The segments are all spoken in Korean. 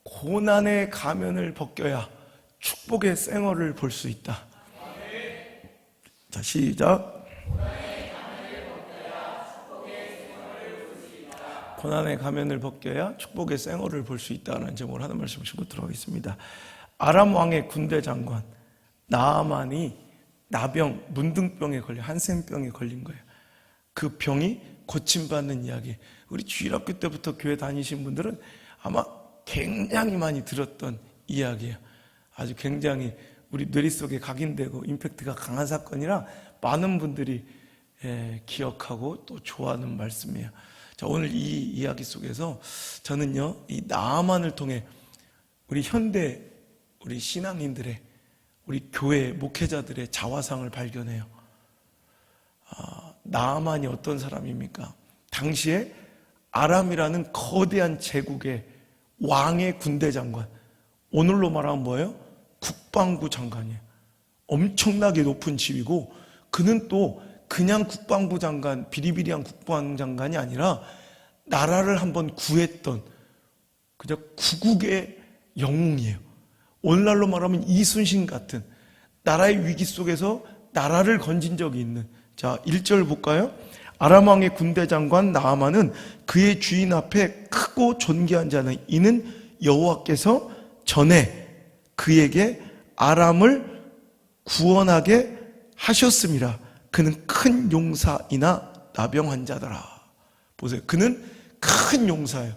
고난의 가면을 벗겨야 축복의 쌩얼을 볼 수 있다. 자, 시작. 고난의 가면을 벗겨야 축복의 쌩얼을 볼 수 있다는 제목으로 하는 말씀을 주고 들어가겠습니다. 아람 왕의 군대 장관 나아만이 나병, 문둥병에 걸려 한센병에 걸린 거예요. 그 병이 고침받는 이야기. 우리 주일학교 때부터 교회 다니신 분들은 아마 굉장히 많이 들었던 이야기예요. 아주 굉장히 우리 뇌리 속에 각인되고 임팩트가 강한 사건이라 많은 분들이 기억하고 또 좋아하는 말씀이에요. 자, 오늘 이 이야기 속에서 저는요, 이 나아만을 통해 우리 현대 우리 신앙인들의, 우리 교회 목회자들의 자화상을 발견해요. 나아만이 어떤 사람입니까? 당시에 아람이라는 거대한 제국의 왕의 군대 장관, 오늘로 말하면 뭐예요? 국방부 장관이에요. 엄청나게 높은 지위고, 그는 또 그냥 국방부 장관, 비리비리한 국방부 장관이 아니라 나라를 한번 구했던 그저 구국의 영웅이에요. 오늘날로 말하면 이순신 같은 나라의 위기 속에서 나라를 건진 적이 있는. 자, 1절 볼까요? 아람 왕의 군대 장관 나아만은 그의 주인 앞에 크고 존귀한 자는 이는 여호와께서 전에 그에게 아람을 구원하게 하셨습니다. 그는 큰 용사이나 나병 환자더라. 보세요. 그는 큰 용사예요.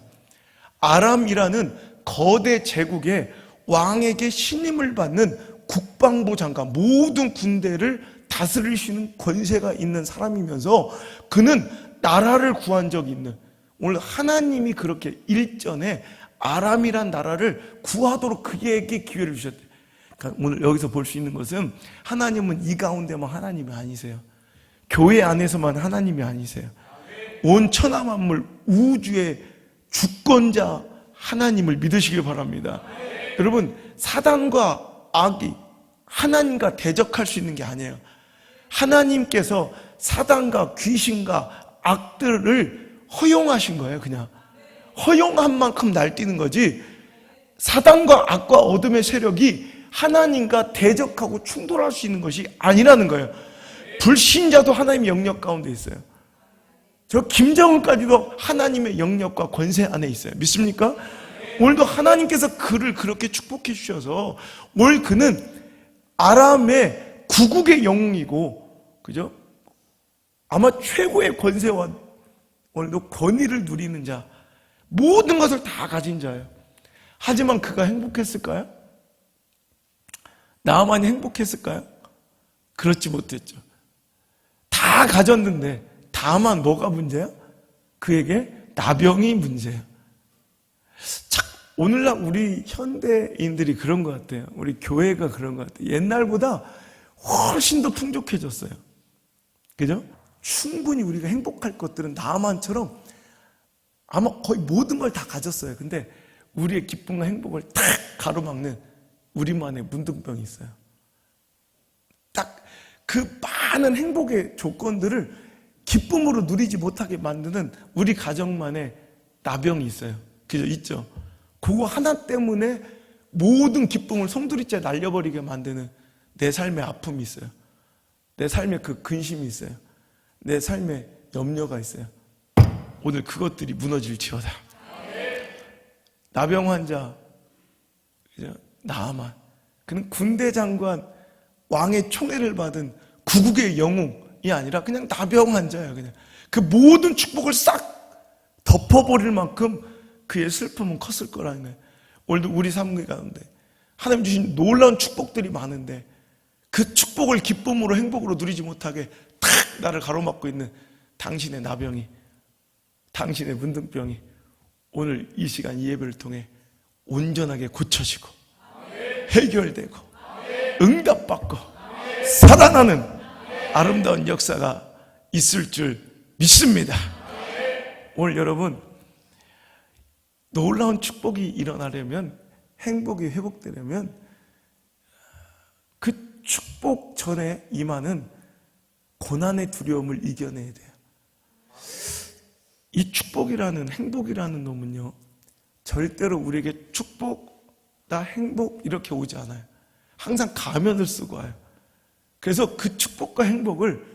아람이라는 거대 제국의 왕에게 신임을 받는 국방부 장관, 모든 군대를 다스릴 수 있는 권세가 있는 사람이면서 그는 나라를 구한 적이 있는, 오늘 하나님이 그렇게 일전에 아람이란 나라를 구하도록 그에게 기회를 주셨대요. 그러니까 오늘 여기서 볼 수 있는 것은 하나님은 이 가운데만 하나님이 아니세요. 교회 안에서만 하나님이 아니세요. 온 천하 만물 우주의 주권자 하나님을 믿으시길 바랍니다. 여러분, 사단과 악이 하나님과 대적할 수 있는 게 아니에요. 하나님께서 사단과 귀신과 악들을 허용하신 거예요. 그냥 허용한 만큼 날뛰는 거지, 사단과 악과 어둠의 세력이 하나님과 대적하고 충돌할 수 있는 것이 아니라는 거예요. 불신자도 하나님의 영역 가운데 있어요. 저 김정은까지도 하나님의 영역과 권세 안에 있어요. 믿습니까? 오늘도 하나님께서 그를 그렇게 축복해 주셔서 오늘 그는 아람의 구국의 영웅이고, 그죠? 아마 최고의 권세와 오늘도 권위를 누리는 자, 모든 것을 다 가진 자예요. 하지만 그가 행복했을까요? 나아만이 행복했을까요? 그렇지 못했죠. 다 가졌는데 다만 뭐가 문제야? 그에게 나병이 문제예요. 참, 오늘날 우리 현대인들이 그런 것 같아요. 우리 교회가 그런 것 같아요. 옛날보다 훨씬 더 풍족해졌어요. 그죠? 충분히 우리가 행복할 것들은 나아만처럼 아마 거의 모든 걸 다 가졌어요. 근데 우리의 기쁨과 행복을 탁 가로막는 우리만의 문둥병이 있어요. 딱 그 많은 행복의 조건들을 기쁨으로 누리지 못하게 만드는 우리 가정만의 나병이 있어요. 그죠? 있죠? 그거 하나 때문에 모든 기쁨을 송두리째 날려버리게 만드는 내 삶의 아픔이 있어요. 내 삶의 그 근심이 있어요. 내 삶의 염려가 있어요. 오늘 그것들이 무너질지어다. 나병 환자, 나아만, 그는 군대 장관, 왕의 총애를 받은 구국의 영웅이 아니라 그냥 나병 환자예요. 그냥 그 모든 축복을 싹 덮어버릴 만큼 그의 슬픔은 컸을 거라는 거예요. 오늘도 우리 삶 가운데 하나님 주신 놀라운 축복들이 많은데 그 축복을 기쁨으로 행복으로 누리지 못하게 탁 나를 가로막고 있는 당신의 나병이, 당신의 문둥병이 오늘 이 시간 이 예배를 통해 온전하게 고쳐지고 해결되고 응답받고 살아나는 아름다운 역사가 있을 줄 믿습니다. 오늘 여러분, 놀라운 축복이 일어나려면, 행복이 회복되려면 그 축복 전에 임하는 고난의 두려움을 이겨내야 돼요. 이 축복이라는, 행복이라는 놈은요, 절대로 우리에게 축복나 행복 이렇게 오지 않아요. 항상 가면을 쓰고 와요. 그래서 그 축복과 행복을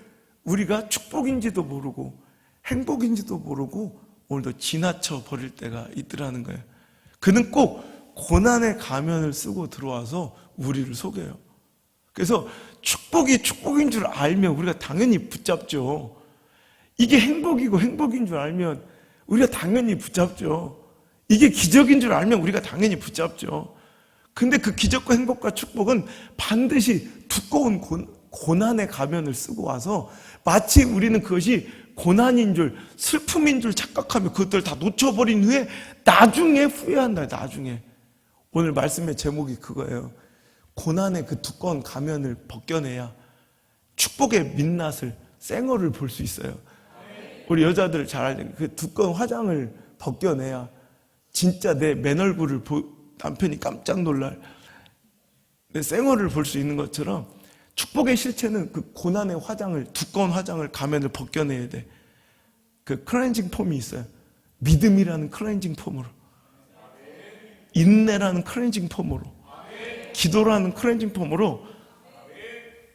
우리가 축복인지도 모르고 행복인지도 모르고 오늘도 지나쳐 버릴 때가 있더라는 거예요. 그는 꼭 고난의 가면을 쓰고 들어와서 우리를 속여요. 그래서 축복이 축복인 줄 알면 우리가 당연히 붙잡죠. 이게 행복이고 행복인 줄 알면 우리가 당연히 붙잡죠. 이게 기적인 줄 알면 우리가 당연히 붙잡죠. 근데 그 기적과 행복과 축복은 반드시 두꺼운 고난의 가면을 쓰고 와서 마치 우리는 그것이 고난인 줄, 슬픔인 줄 착각하며 그것들을 다 놓쳐버린 후에 나중에 후회한다, 나중에. 오늘 말씀의 제목이 그거예요. 고난의 그 두꺼운 가면을 벗겨내야 축복의 민낯을, 생얼을 볼 수 있어요. 우리 여자들 잘 알죠. 그 두꺼운 화장을 벗겨내야 진짜 내 맨 얼굴을 남편이 깜짝 놀랄 내 생얼을 볼 수 있는 것처럼 축복의 실체는 그 고난의 화장을, 두꺼운 화장을, 가면을 벗겨내야 돼. 그 클렌징 폼이 있어요. 믿음이라는 클렌징 폼으로, 인내라는 클렌징 폼으로, 기도라는 클렌징 폼으로,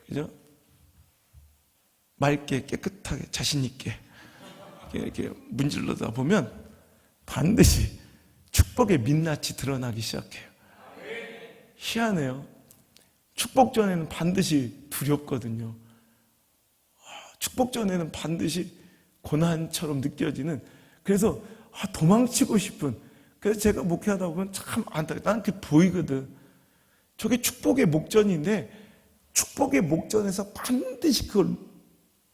그죠? 맑게 깨끗하게 자신 있게 이렇게 문질러다 보면 반드시 축복의 민낯이 드러나기 시작해요. 희한해요. 축복 전에는 반드시 두렵거든요. 축복 전에는 반드시 고난처럼 느껴지는, 그래서 도망치고 싶은, 그래서 제가 목회하다 보면 참 안타까워. 나는 그게 보이거든. 저게 축복의 목전인데 축복의 목전에서 반드시 그걸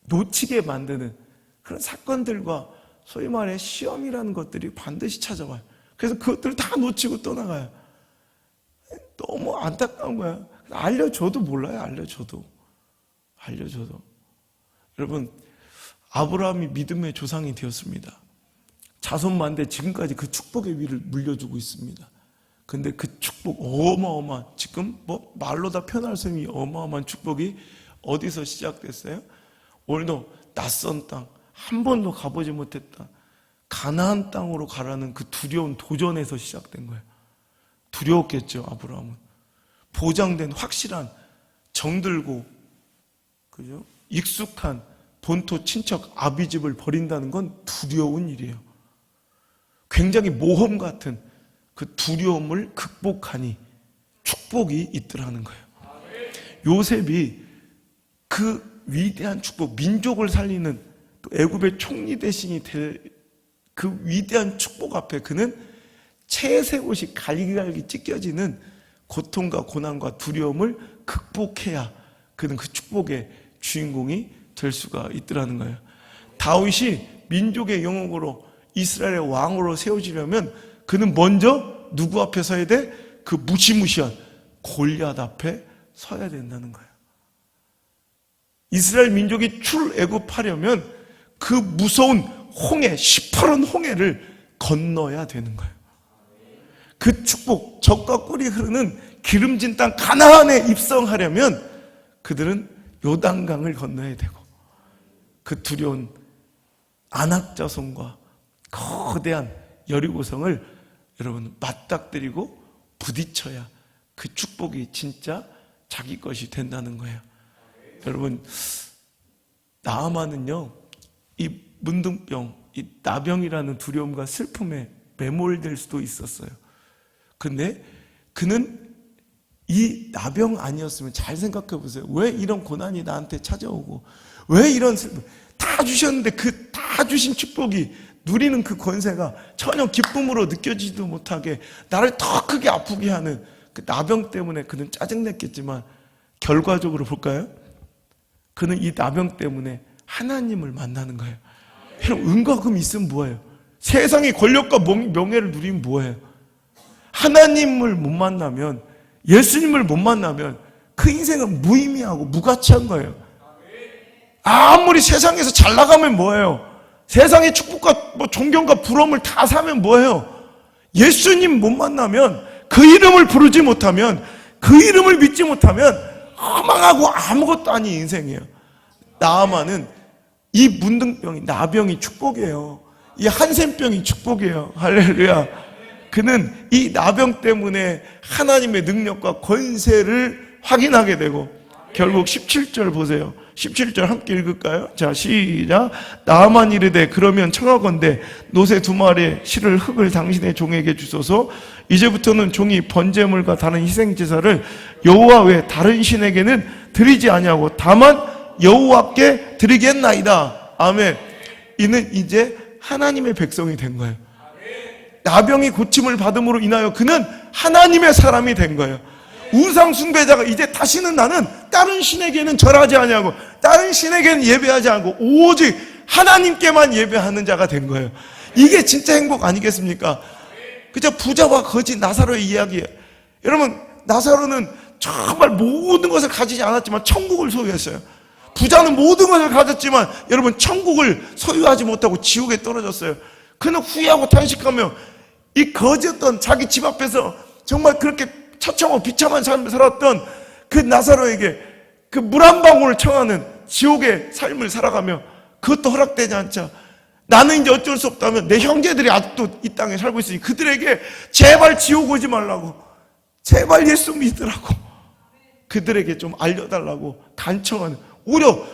놓치게 만드는 그런 사건들과 소위 말해 시험이라는 것들이 반드시 찾아와요. 그래서 그것들을 다 놓치고 떠나가요. 너무 안타까운 거야. 알려줘도 몰라요. 알려줘도. 여러분, 아브라함이 믿음의 조상이 되었습니다. 자손만대 지금까지 그 축복의 위를 물려주고 있습니다. 근데 그 축복 어마어마한, 지금 뭐 말로 다 표현할 수 없는 어마어마한 축복이 어디서 시작됐어요? 오늘도 낯선 땅, 한 번도 가보지 못했다 가나안 땅으로 가라는 그 두려운 도전에서 시작된 거예요. 두려웠겠죠, 아브라함은. 보장된 확실한, 정들고, 그죠? 익숙한 본토 친척 아비집을 버린다는 건 두려운 일이에요. 굉장히 모험 같은 그 두려움을 극복하니 축복이 있더라는 거예요. 요셉이 그 위대한 축복, 민족을 살리는 또 애굽의 총리 대신이 될 그 위대한 축복 앞에 그는 채새 옷이 갈기갈기 찢겨지는 고통과 고난과 두려움을 극복해야 그는 그 축복의 주인공이 될 수가 있더라는 거예요. 다윗이 민족의 영웅으로 이스라엘의 왕으로 세워지려면 그는 먼저 누구 앞에 서야 돼? 그 무시무시한 골리앗 앞에 서야 된다는 거예요. 이스라엘 민족이 출애굽하려면 그 무서운 홍해, 시퍼런 홍해를 건너야 되는 거예요. 그 축복, 젖과 꿀이 흐르는 기름진 땅 가나안에 입성하려면 그들은 요단강을 건너야 되고 그 두려운 아낙 자손과 거대한 여리고성을 여러분 맞닥뜨리고 부딪혀야 그 축복이 진짜 자기 것이 된다는 거예요. 여러분, 나아만은요, 이 문둥병, 이 나병이라는 두려움과 슬픔에 매몰될 수도 있었어요. 근데 그는 이 나병 아니었으면, 잘 생각해 보세요. 왜 이런 고난이 나한테 찾아오고, 왜 이런 슬픔, 다 주셨는데 그 다 주신 축복이, 누리는 그 권세가 전혀 기쁨으로 느껴지지도 못하게 나를 더 크게 아프게 하는 그 나병 때문에 그는 짜증냈겠지만, 결과적으로 볼까요? 그는 이 나병 때문에 하나님을 만나는 거예요. 여러분, 은과 금이 있으면 뭐예요? 세상의 권력과 명예를 누리면 뭐예요? 하나님을 못 만나면, 예수님을 못 만나면 그 인생은 무의미하고 무가치한 거예요. 아무리 세상에서 잘 나가면 뭐예요? 세상의 축복과 존경과 부러움을 다 사면 뭐예요? 예수님 못 만나면, 그 이름을 부르지 못하면, 그 이름을 믿지 못하면 허망하고 아무것도 아닌 인생이에요. 나아만은 이 문둥병이, 나병이 축복이에요. 이 한센병이 축복이에요. 할렐루야. 그는 이 나병 때문에 하나님의 능력과 권세를 확인하게 되고 결국 17절 보세요. 17절 함께 읽을까요? 자, 시작. 나아만 이르되 그러면 청하건대 노새 2마리의 실을 흙을 당신의 종에게 주소서. 이제부터는 종이 번제물과 다른 희생제사를 여호와 외 다른 신에게는 드리지 아니하고 다만 여호와께 드리겠나이다. 아멘. 이는 이제 하나님의 백성이 된 거예요. 나병이 고침을 받음으로 인하여 그는 하나님의 사람이 된 거예요. 우상 숭배자가 이제 다시는 나는 다른 신에게는 절하지 아니하고 다른 신에게는 예배하지 않고 오직 하나님께만 예배하는 자가 된 거예요. 이게 진짜 행복 아니겠습니까? 그저 부자와 거지 나사로의 이야기예요. 여러분, 나사로는 정말 모든 것을 가지지 않았지만 천국을 소유했어요. 부자는 모든 것을 가졌지만 여러분, 천국을 소유하지 못하고 지옥에 떨어졌어요. 그는 후회하고 탄식하며 이 거지였던 자기 집 앞에서 정말 그렇게 처참하고 비참한 삶을 살았던 그 나사로에게 그 물 한 방울을 청하는 지옥의 삶을 살아가며 그것도 허락되지 않자 나는 이제 어쩔 수 없다면 내 형제들이 아직도 이 땅에 살고 있으니 그들에게 제발 지옥 오지 말라고, 제발 예수 믿으라고 그들에게 좀 알려달라고 간청하는, 오히려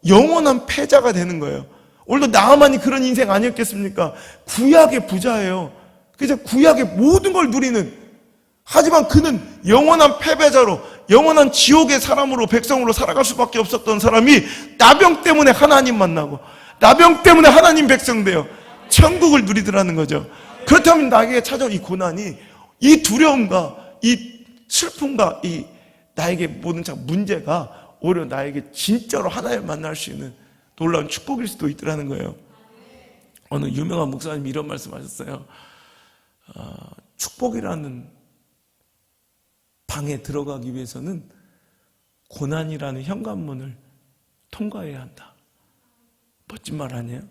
영원한 패자가 되는 거예요. 오늘도 나아만이 그런 인생 아니었겠습니까? 구약의 부자예요. 그래서 구약의 모든 걸 누리는, 하지만 그는 영원한 패배자로, 영원한 지옥의 사람으로, 백성으로 살아갈 수밖에 없었던 사람이 나병 때문에 하나님 만나고 나병 때문에 하나님 백성 되어 천국을 누리더라는 거죠. 그렇다면 나에게 찾아온 이 고난이, 이 두려움과 이 슬픔과 이 나에게 모든 참 문제가 오히려 나에게 진짜로 하나님을 만날 수 있는 놀라운 축복일 수도 있더라는 거예요. 어느 유명한 목사님이 이런 말씀하셨어요. 축복이라는 방에 들어가기 위해서는 고난이라는 현관문을 통과해야 한다. 멋진 말 아니에요?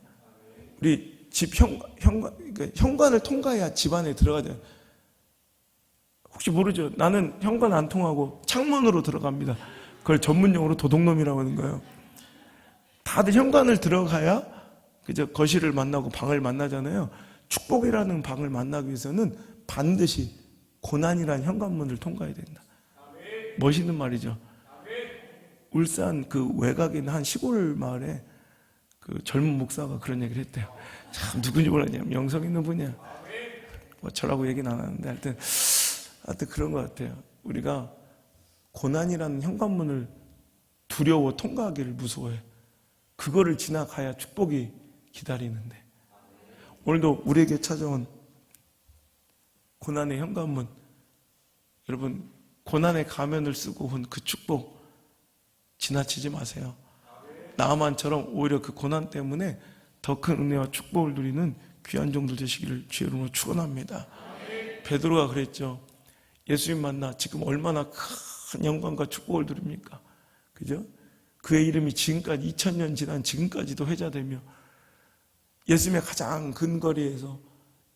우리 집 현관을 통과해야 집 안에 들어가야. 혹시 모르죠? 나는 현관 안 통하고 창문으로 들어갑니다. 그걸 전문용어로 도둑놈이라고 하는 거예요. 다들 현관을 들어가야 그저 거실을 만나고 방을 만나잖아요. 축복이라는 방을 만나기 위해서는 반드시 고난이라는 현관문을 통과해야 된다. 멋있는 말이죠. 울산 그 외곽에 있는 한 시골 마을에 그 젊은 목사가 그런 얘기를 했대요. 참 누군지 몰랐냐면 영성 있는 분이야. 뭐 저라고 얘기는 안 하는데 하여튼 그런 것 같아요. 우리가 고난이라는 현관문을 두려워 통과하기를 무서워해. 그거를 지나가야 축복이 기다리는데, 오늘도 우리에게 찾아온 고난의 현관문, 여러분 고난의 가면을 쓰고 온 그 축복 지나치지 마세요. 나아만처럼 오히려 그 고난 때문에 더 큰 은혜와 축복을 누리는 귀한 종들 되시기를 주의 이름으로 축원합니다. 베드로가 그랬죠. 예수님 만나 지금 얼마나 큰 영광과 축복을 누립니까? 그죠? 그의 이름이 지금까지 2000년 지난 지금까지도 회자되며 예수님의 가장 근거리에서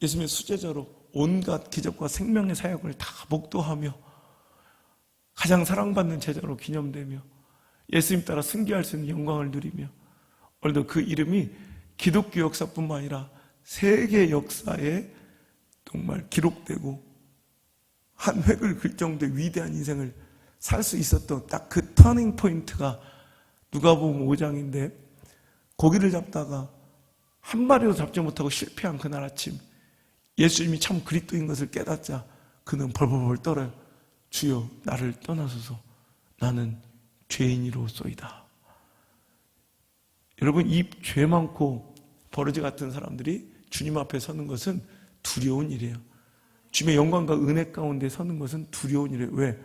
예수님의 수제자로 온갖 기적과 생명의 사역을 다 목도하며 가장 사랑받는 제자로 기념되며 예수님 따라 승계할 수 있는 영광을 누리며, 오늘도 그 이름이 기독교 역사뿐만 아니라 세계 역사에 정말 기록되고 한 획을 긁을 정도의 위대한 인생을 살 수 있었던 딱 그 터닝 포인트가 누가복음 5장인데, 고기를 잡다가 한 마리도 잡지 못하고 실패한 그날 아침 예수님이 참 그리스도인 것을 깨닫자 그는 벌벌벌 떨어요. 주여 나를 떠나소서, 나는 죄인이로소이다. 여러분, 이 죄 많고 버러지 같은 사람들이 주님 앞에 서는 것은 두려운 일이에요. 주님의 영광과 은혜 가운데 서는 것은 두려운 일이에요. 왜?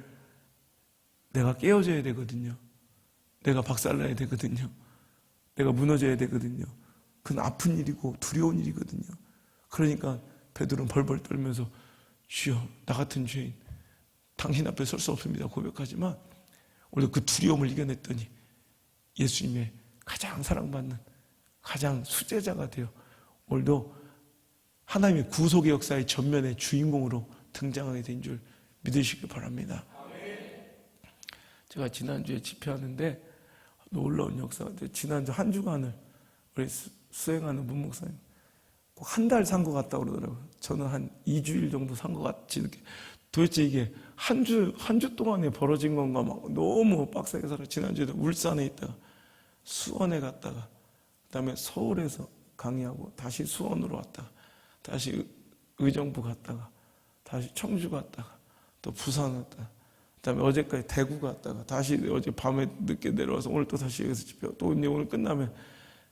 내가 깨어져야 되거든요. 내가 박살나야 되거든요. 내가 무너져야 되거든요. 그건 아픈 일이고 두려운 일이거든요. 그러니까 베드로는 벌벌 떨면서 주여 나 같은 죄인 당신 앞에 설 수 없습니다 고백하지만, 오늘 그 두려움을 이겨냈더니 예수님의 가장 사랑받는 가장 수제자가 되어 오늘도 하나님의 구속의 역사의 전면의 주인공으로 등장하게 된 줄 믿으시길 바랍니다. 제가 지난주에 집회하는데 놀라운 역사가 돼요. 지난주 한 주간을 우리 수행하는 문 목사님 한 달 산 것 같다고 그러더라고요. 저는 한 2주일 정도 산 것 같지. 도대체 이게 한 주 동안에 벌어진 건가 막 너무 빡세게 살아. 지난주에도 울산에 있다가 수원에 갔다가 그다음에 서울에서 강의하고 다시 수원으로 왔다가 다시 의정부 갔다가 다시 청주 갔다가 또 부산 갔다가 그다음에 어제까지 대구 갔다가 다시 어제 밤에 늦게 내려와서 오늘 또 다시 여기서 집회 또 이제 오늘 끝나면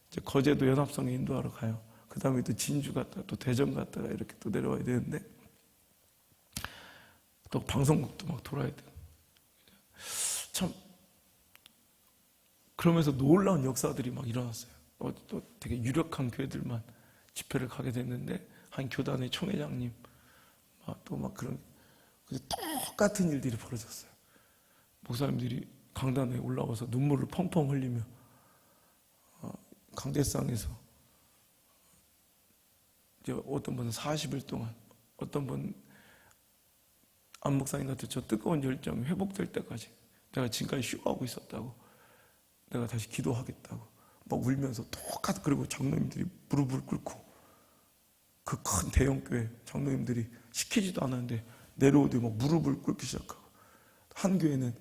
이제 거제도 연합성에 인도하러 가요. 그다음에 또 진주 갔다가 또 대전 갔다가 이렇게 또 내려와야 되는데 또 방송국도 막 돌아야 돼요. 참 그러면서 놀라운 역사들이 막 일어났어요. 또 되게 유력한 교회들만 집회를 가게 됐는데 한 교단의 총회장님 또 막 그런 똑같은 일들이 벌어졌어요. 목사님들이 강단에 올라와서 눈물을 펑펑 흘리며 강대상에서 이제 어떤 분은 40일 동안 어떤 분 안 목사님 같은 저 뜨거운 열정이 회복될 때까지 내가 지금까지 쉬어하고 있었다고 내가 다시 기도하겠다고 막 울면서 똑같이 그리고 장로님들이 무릎을 꿇고 그 큰 대형교회 장로님들이 시키지도 않았는데 내려오더니 막 무릎을 꿇기 시작하고 한 교회는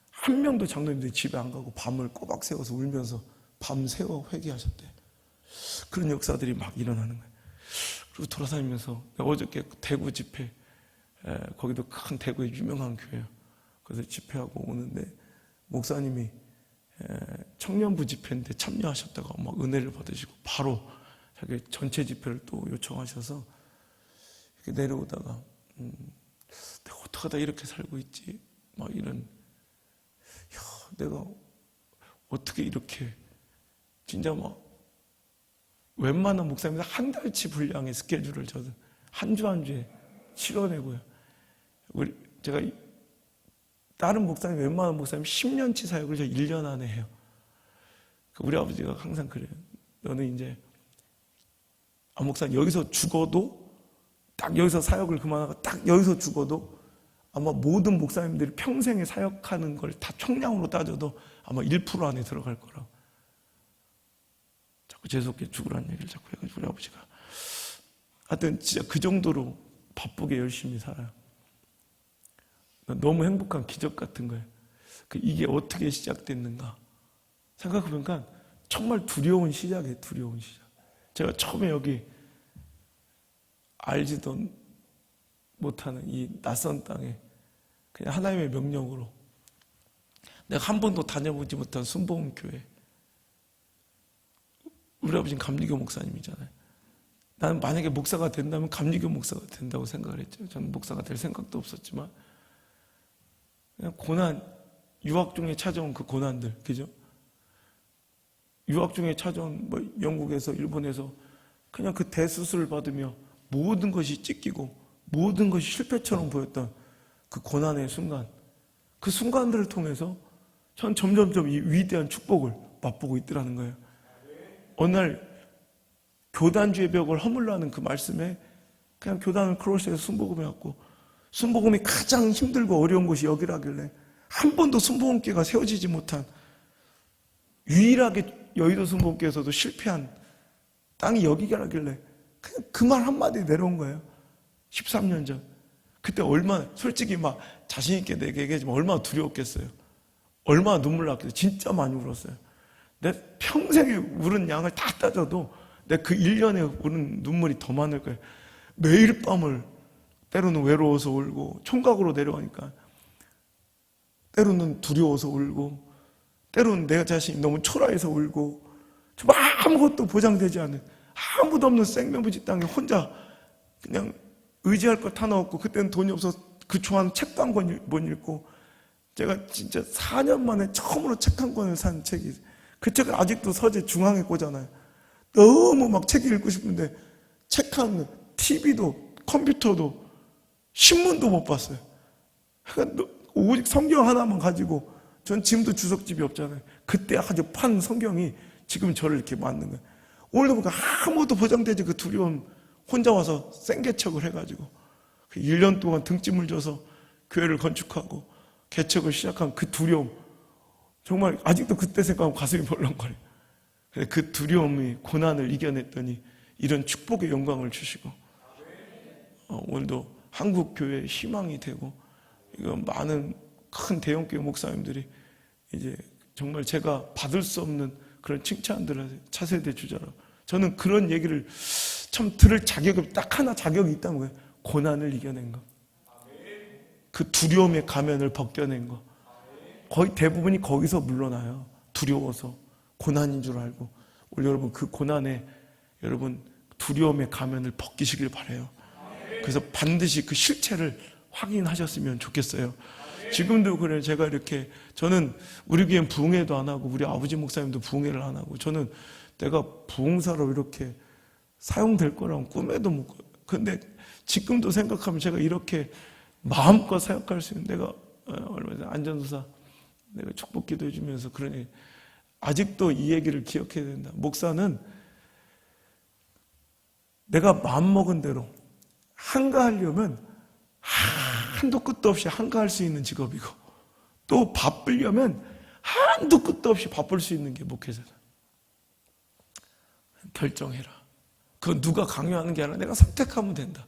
한 명도 장로님들이 집에 안 가고 밤을 꼬박 세워서 울면서 밤새워 회개하셨대. 그런 역사들이 막 일어나는 거예요. 그리고 돌아다니면서 어저께 대구 집회 거기도 큰 대구의 유명한 교회예요. 그래서 집회하고 오는데 목사님이 청년부 집회인데 참여하셨다가 막 은혜를 받으시고 바로 자기 전체 집회를 또 요청하셔서 이렇게 내려오다가 내가 어떻게 하다 이렇게 살고 있지? 막 이런 내가 어떻게 이렇게 진짜 막 웬만한 목사님들 한 달치 분량의 스케줄을 저는 한 주 한 주에 치러내고요. 제가 다른 목사님 웬만한 목사님 10년치 사역을 저 1년 안에 해요. 우리 아버지가 항상 그래요. 너는 이제 목사님 여기서 죽어도 딱 여기서 사역을 그만하고 딱 여기서 죽어도 아마 모든 목사님들이 평생에 사역하는 걸 다 총량으로 따져도 아마 1% 안에 들어갈 거라고. 자꾸 재수없게 죽으라는 얘기를 자꾸 해가지고 우리 아버지가 하여튼 진짜 그 정도로 바쁘게 열심히 살아요. 너무 행복한 기적 같은 거예요. 이게 어떻게 시작됐는가 생각해보니까 정말 두려운 시작이에요. 두려운 시작. 제가 처음에 여기 알지도 못하는 이 낯선 땅에 그냥 하나님의 명령으로 내가 한 번도 다녀보지 못한 순복음교회, 우리 아버지는 감리교 목사님이잖아요. 나는 만약에 목사가 된다면 감리교 목사가 된다고 생각을 했죠. 저는 목사가 될 생각도 없었지만 그냥 고난, 유학 중에 찾아온 그 고난들, 그죠? 유학 중에 찾아온 영국에서 일본에서 그냥 그 대수술을 받으며 모든 것이 찢기고 모든 것이 실패처럼 보였던 그 고난의 순간, 그 순간들을 통해서 전 점점점 이 위대한 축복을 맛보고 있더라는 거예요. 어느 날 교단주의 벽을 허물러 하는 그 말씀에 그냥 교단을 크로스해서 순복음해왔고 순복음이 가장 힘들고 어려운 곳이 여기라길래 한 번도 순복음교회가 세워지지 못한 유일하게 여의도 순복음교회에서도 실패한 땅이 여기라길래 그냥 그 말 한마디에 내려온 거예요. 13년 전. 그때 얼마나 솔직히 막 자신 있게 내게 얘기하지만 얼마나 두려웠겠어요. 얼마나 눈물 났겠어요. 진짜 많이 울었어요. 내 평생에 울은 양을 다 따져도 내 그 1년에 우는 눈물이 더 많을 거예요. 매일 밤을 때로는 외로워서 울고 총각으로 내려가니까 때로는 두려워서 울고 때로는 내 자신이 너무 초라해서 울고 정말 아무것도 보장되지 않은 아무도 없는 생명부지 땅에 혼자 그냥 의지할 것 하나 없고 그때는 돈이 없어서 그 좋아하는 책도 한 권 못 읽고 제가 진짜 4년 만에 처음으로 책 한 권을 산 책이 그 책을 아직도 서재 중앙에 꽂아놔요. 너무 막 책 읽고 싶은데 책 한 TV도 컴퓨터도 신문도 못 봤어요. 그러니까 오직 성경 하나만 가지고 전 지금도 주석집이 없잖아요. 그때 아주 판 성경이 지금 저를 이렇게 만든 거예요. 오늘도 보니까 아무것도 보장되지 그 두려움 혼자 와서 생개척을 해가지고 1년 동안 등짐을 져서 교회를 건축하고 개척을 시작한 그 두려움 정말 아직도 그때 생각하면 가슴이 벌렁거려요. 그 두려움이 고난을 이겨냈더니 이런 축복의 영광을 주시고 오늘도 한국 교회의 희망이 되고 이거 많은 큰 대형교회 목사님들이 이제 정말 제가 받을 수 없는 그런 칭찬들을 차세대 주자라. 저는 그런 얘기를 참 들을 자격이 딱 하나 자격이 있다는 거예요. 고난을 이겨낸 거. 그 두려움의 가면을 벗겨낸 거. 거의 대부분이 거기서 물러나요. 두려워서. 고난인 줄 알고. 우리 여러분 그 고난에 여러분 두려움의 가면을 벗기시길 바라요. 그래서 반드시 그 실체를 확인하셨으면 좋겠어요. 지금도 그래요. 제가 이렇게 저는 우리 교회는 부흥회도 안 하고 우리 아버지 목사님도 부흥회를 안 하고 저는 내가 부흥사로 이렇게 사용될 거라고 꿈에도 못 꿔요. 근데 지금도 생각하면 제가 이렇게 마음껏 사역할 수 있는 내가 얼마 전에 안전도사 내가 축복 기도해 주면서 그러니 아직도 이 얘기를 기억해야 된다. 목사는 내가 마음먹은 대로 한가하려면 한도 끝도 없이 한가할 수 있는 직업이고 또 바쁘려면 한도 끝도 없이 바쁠 수 있는 게 목회자다. 결정해라. 그건 누가 강요하는 게 아니라 내가 선택하면 된다.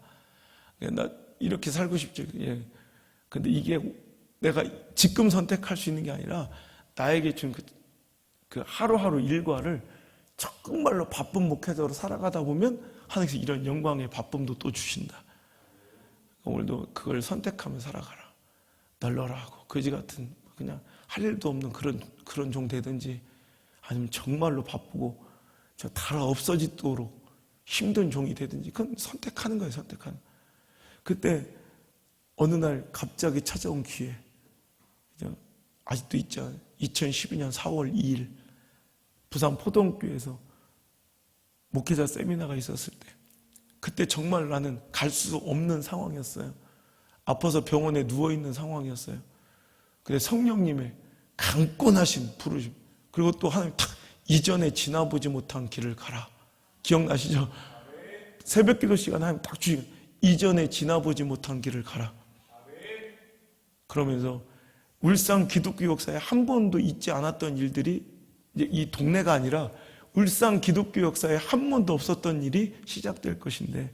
나 이렇게 살고 싶지. 예. 근데 이게 내가 지금 선택할 수 있는 게 아니라 나에게 준 그 하루하루 일과를 정말로 바쁜 목회자로 살아가다 보면 하나님께서 이런 영광의 바쁨도 또 주신다. 오늘도 그걸 선택하며 살아가라. 널널하고 거지 같은 그냥 할 일도 없는 그런 종 되든지 아니면 정말로 바쁘고 저 달아 없어지도록 힘든 종이 되든지 그건 선택하는 거예요. 선택하는. 그때 어느 날 갑자기 찾아온 기회. 아직도 있죠. 2012년 4월 2일 부산 포동교에서 목회자 세미나가 있었을 때 그때 정말 나는 갈 수 없는 상황이었어요. 아파서 병원에 누워있는 상황이었어요. 근데 성령님의 강권하신 부르심 그리고 또 하나님 탁 이전에 지나보지 못한 길을 가라. 기억나시죠? 새벽기도 시간 하나님 딱 주시고 이전에 지나보지 못한 길을 가라. 그러면서 울산 기독교 역사에 한 번도 있지 않았던 일들이 이제 이 동네가 아니라 울산 기독교 역사에 한 번도 없었던 일이 시작될 것인데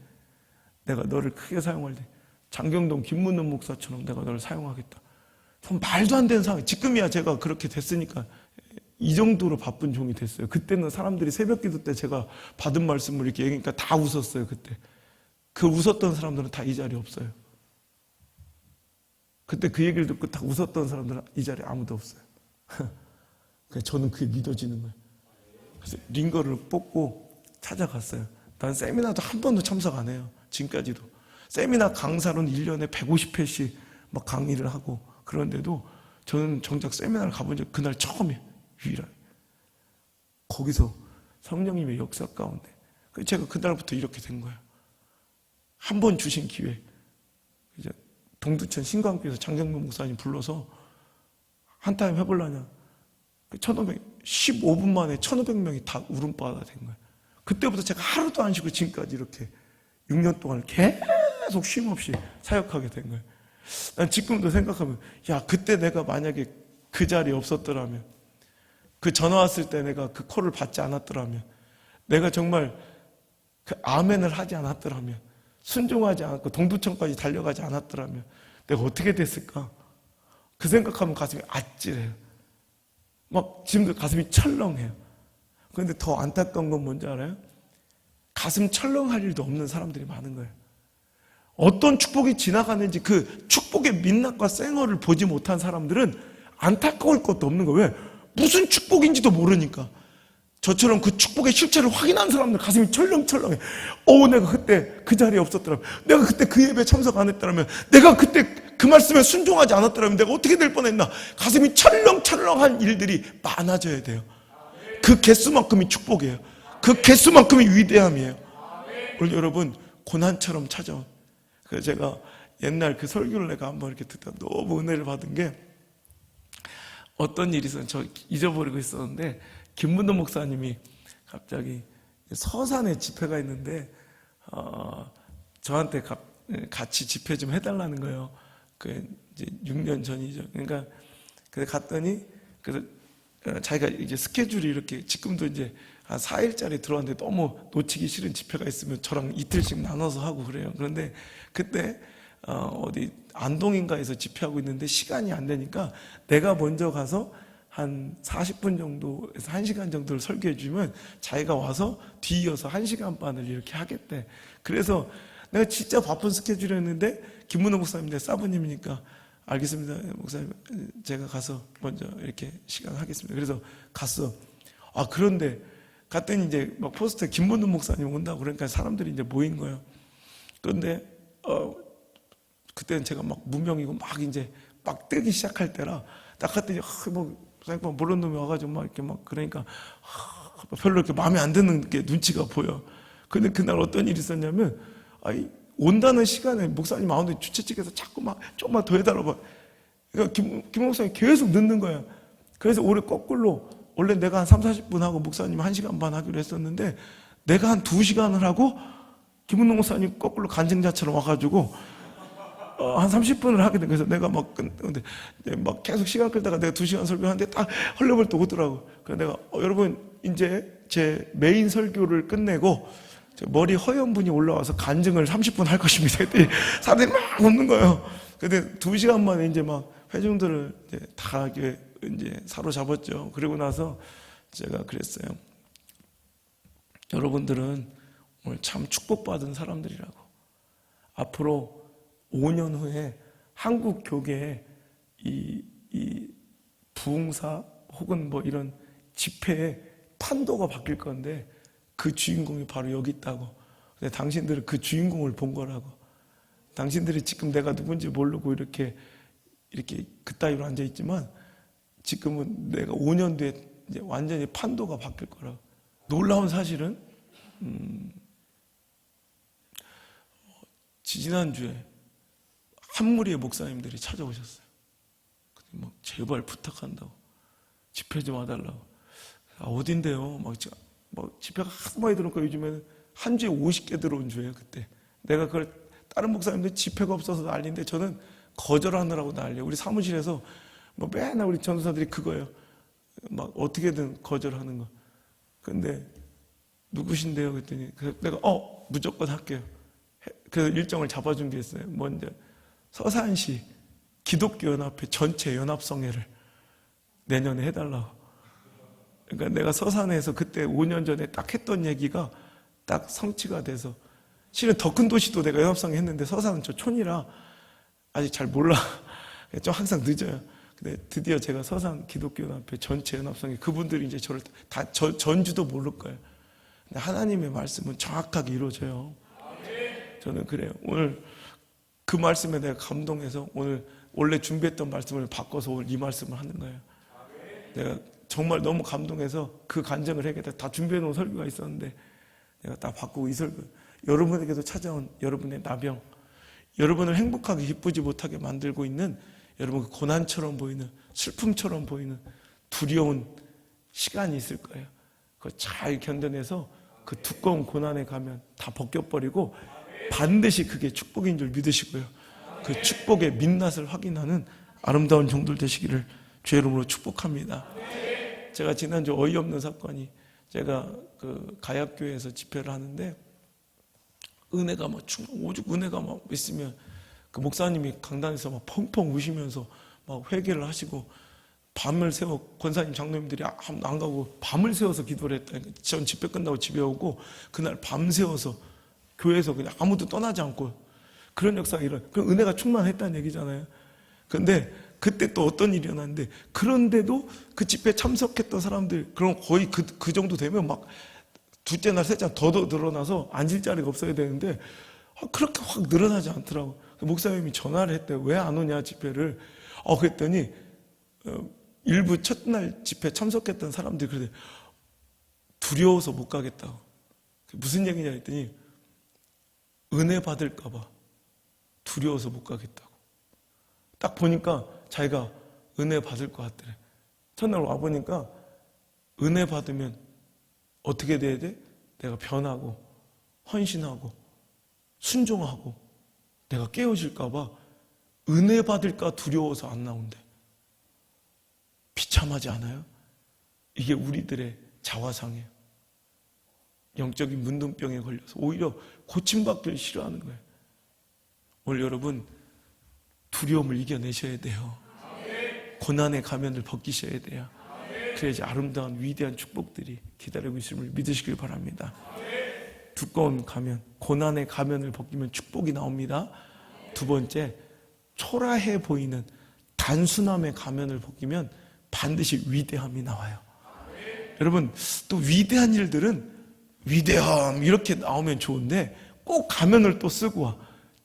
내가 너를 크게 사용할 때 장경동 김문은 목사처럼 내가 너를 사용하겠다. 좀 말도 안 되는 상황. 지금이야 제가 그렇게 됐으니까 이 정도로 바쁜 종이 됐어요. 그때는 사람들이 새벽기도 때 제가 받은 말씀을 이렇게 얘기하니까 다 웃었어요. 그때 그 웃었던 사람들은 다 이 자리에 없어요. 그때 그 얘기를 듣고 다 웃었던 사람들은 이 자리에 아무도 없어요. 저는 그게 믿어지는 거예요. 그래서 링거를 뽑고 찾아갔어요. 난 세미나도 한 번도 참석 안 해요. 지금까지도. 세미나 강사로는 1년에 150회씩 막 강의를 하고 그런데도 저는 정작 세미나를 가본 적 그날 처음이에요. 유일하게. 거기서 성령님의 역사 가운데 제가 그날부터 이렇게 된 거예요. 한 번 주신 기회. 이제 동두천 신광교에서 장경문 목사님 불러서 한 타임 해보려냐. 15분 만에 1,500명이 다 울음바다 된 거예요. 그때부터 제가 하루도 안 쉬고 지금까지 이렇게 6년 동안 계속 쉼 없이 사역하게 된 거예요. 난 지금도 생각하면 야 그때 내가 만약에 그 자리에 없었더라면 그 전화 왔을 때 내가 그 콜을 받지 않았더라면 내가 정말 그 아멘을 하지 않았더라면 순종하지 않았고 동두천까지 달려가지 않았더라면 내가 어떻게 됐을까? 그 생각하면 가슴이 아찔해요. 막 지금도 가슴이 철렁해요. 그런데 더 안타까운 건 뭔지 알아요? 가슴 철렁할 일도 없는 사람들이 많은 거예요. 어떤 축복이 지나가는지 그 축복의 민낯과 쌩얼을 보지 못한 사람들은 안타까울 것도 없는 거예요. 왜? 무슨 축복인지도 모르니까. 저처럼 그 축복의 실체를 확인한 사람들 가슴이 철렁철렁해. 내가 그때 그 자리에 없었더라면, 내가 그때 그 예배에 참석 안 했더라면, 내가 그때 그 말씀에 순종하지 않았더라면 내가 어떻게 될 뻔했나. 가슴이 철렁철렁한 일들이 많아져야 돼요. 그 개수만큼이 축복이에요. 그 개수만큼이 위대함이에요. 우리 여러분 고난처럼 찾아온. 그래서 제가 옛날 그 설교를 내가 한번 이렇게 듣다 너무 은혜를 받은 게 어떤 일이 있었는지 저 잊어버리고 있었는데 김문도 목사님이 갑자기 서산에 집회가 있는데 저한테 같이 집회 좀 해달라는 거예요. 그 이제 6년 전이죠. 그러니까 그래서 갔더니 그래서 자기가 이제 스케줄이 이렇게 지금도 이제 한 4일짜리 들어왔는데 너무 놓치기 싫은 집회가 있으면 저랑 이틀씩 나눠서 하고 그래요. 그런데 그때 어디 안동인가에서 집회하고 있는데 시간이 안 되니까 내가 먼저 가서 한 40분 정도에서 1시간 정도를 설교해 주면 자기가 와서 뒤이어서 1시간 반을 이렇게 하겠대. 그래서 내가 진짜 바쁜 스케줄이었는데 김문호 목사님 내 사부님이니까 알겠습니다 목사님, 제가 가서 먼저 이렇게 시간 하겠습니다. 그래서 갔어. 그런데 갔더니 이제 막 포스터에 김문호 목사님 온다고 그러니까 사람들이 이제 모인 거예요. 그런데 그때는 제가 막 무명이고 막 이제 막 뜨기 시작할 때라 딱 갔더니 뭐 모르는 놈이 와가지고 막 이렇게 막 그러니까 별로 이렇게 마음에 안 드는 게 눈치가 보여. 근데 그날 어떤 일이 있었냐면 온다는 시간에 목사님 아우데 주최 측에서 자꾸 막 좀만 더 해달라고. 그러니까 김 목사님 계속 늦는 거야. 그래서 올해 거꾸로 원래 내가 한 30-40분 하고 목사님 1시간 반 하기로 했었는데 내가 한 2시간을 하고 김은동 목사님 거꾸로 간증자처럼 와가지고 한 30분을 하게 된. 그래서 내가 근데 막 계속 시간 끌다가 내가 2시간 설교하는데 딱 헐레벌떡 오더라고. 그래서 내가 여러분 이제 제 메인 설교를 끝내고 머리 허연 분이 올라와서 간증을 30분 할 것입니다. 그때 사람들이 막 웃는 거예요. 근데 2시간 만에 이제 막 회중들을 이제 다 이제 사로잡았죠. 그리고 나서 제가 그랬어요. 여러분들은 오늘 참 축복받은 사람들이라고. 앞으로 5년 후에 한국 교계에 이 부흥사 혹은 뭐 이런 집회의 판도가 바뀔 건데 그 주인공이 바로 여기 있다고. 근데 당신들은 그 주인공을 본 거라고. 당신들이 지금 내가 누군지 모르고 이렇게 그따위로 앉아 있지만 지금은 내가 5년 뒤에 이제 완전히 판도가 바뀔 거라고. 놀라운 사실은 지난주에 한 무리의 목사님들이 찾아오셨어요. 막 제발 부탁한다고 집회 좀 와달라고. 어딘데요? 막 집회가 하도 많이 들어오니까 요즘에는 한 주에 50개 들어온 주예요. 그때 내가 그걸 다른 목사님들 집회가 없어서 난리인데 저는 거절하느라고 난리예요. 우리 사무실에서 뭐 맨날 우리 전도사들이 그거예요. 막 어떻게든 거절하는 거. 근데 누구신데요? 그랬더니 내가 무조건 할게요. 그래서 일정을 잡아 준비했어요. 먼저 서산시 기독교 연합회 전체 연합성회를 내년에 해달라고. 그러니까 내가 서산에서 그때 5년 전에 딱 했던 얘기가 딱 성취가 돼서, 실은 더 큰 도시도 내가 연합성회 했는데 서산은 저 촌이라 아직 잘 몰라. 좀 항상 늦어요. 근데 드디어 제가 서산 기독교 연합회 전체 연합성회, 그분들이 이제 저를 다 전주도 모를 거예요. 근데 하나님의 말씀은 정확하게 이루어져요. 저는 그래요. 오늘 그 말씀에 내가 감동해서 오늘 원래 준비했던 말씀을 바꿔서 오늘 이 말씀을 하는 거예요. 내가 정말 너무 감동해서 그 간증을 해야겠다. 다 준비해놓은 설교가 있었는데 내가 다 바꾸고 이 설교, 여러분에게도 찾아온 여러분의 나병, 여러분을 행복하게 기쁘지 못하게 만들고 있는 여러분 그 고난처럼 보이는, 슬픔처럼 보이는 두려운 시간이 있을 거예요. 그걸 잘 견뎌내서 그 두꺼운 고난에 가면 다 벗겨버리고 반드시 그게 축복인 줄 믿으시고요. 그 축복의 민낯을 확인하는 아름다운 종들 되시기를 주의 이름으로 축복합니다. 제가 지난주 어이없는 사건이, 제가 그 가약교회에서 집회를 하는데 은혜가 오죽 은혜가 있으면 그 목사님이 강단에서 막 펑펑 우시면서 막 회개를 하시고 밤을 새워, 권사님 장로님들이 안 가고 밤을 새워서 기도를 했다니까. 전 집회 끝나고 집에 오고 그날 밤 새워서 교회에서 그냥 아무도 떠나지 않고 그런 역사가 그럼 은혜가 충만했다는 얘기잖아요. 그런데 그때 또 어떤 일이 일어났는데, 그런데도 그 집회에 참석했던 사람들, 그럼 거의 그 정도 되면 막 둘째 날, 셋째 날 더 늘어나서 앉을 자리가 없어야 되는데 그렇게 확 늘어나지 않더라고. 목사님이 전화를 했대요. 왜 안 오냐 집회를. 그랬더니 일부 첫날 집회 참석했던 사람들이 그래, 두려워서 못 가겠다고. 무슨 얘기냐 했더니 은혜 받을까 봐 두려워서 못 가겠다고. 딱 보니까 자기가 은혜 받을 것 같더래. 첫날 와보니까 은혜 받으면 어떻게 돼야 돼? 내가 변하고 헌신하고 순종하고 내가 깨어질까 봐 은혜 받을까 두려워서 안 나온대. 비참하지 않아요? 이게 우리들의 자화상이에요. 영적인 문둥병에 걸려서 오히려 고침받기를 싫어하는 거예요. 오늘 여러분 두려움을 이겨내셔야 돼요. 고난의 가면을 벗기셔야 돼요. 그래야지 아름다운 위대한 축복들이 기다리고 있음을 믿으시길 바랍니다. 두꺼운 가면, 고난의 가면을 벗기면 축복이 나옵니다. 두 번째, 초라해 보이는 단순함의 가면을 벗기면 반드시 위대함이 나와요. 여러분, 또 위대한 일들은 위대함 이렇게 나오면 좋은데 꼭 가면을 또 쓰고 와.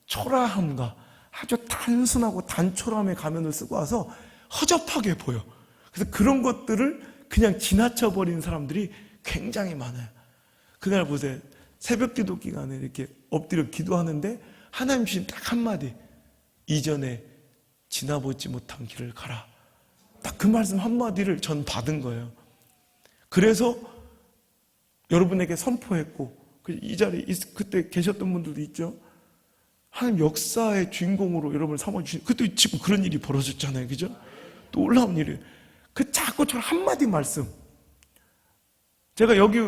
초라함과 아주 단순하고 단초라함의 가면을 쓰고 와서 허접하게 보여. 그래서 그런 것들을 그냥 지나쳐버리는 사람들이 굉장히 많아요. 그날 보세요. 새벽 기도 기간에 이렇게 엎드려 기도하는데 하나님 주신 딱 한마디, 이전에 지나보지 못한 길을 가라. 딱 그 말씀 한마디를 전 받은 거예요. 그래서 여러분에게 선포했고, 이 자리에 그때 계셨던 분들도 있죠. 하나님 역사의 주인공으로 여러분을 삼아주신, 그때 지금 그런 일이 벌어졌잖아요. 그죠? 또 올라온 일이에요. 그 자꾸 저 한마디 말씀. 제가 여기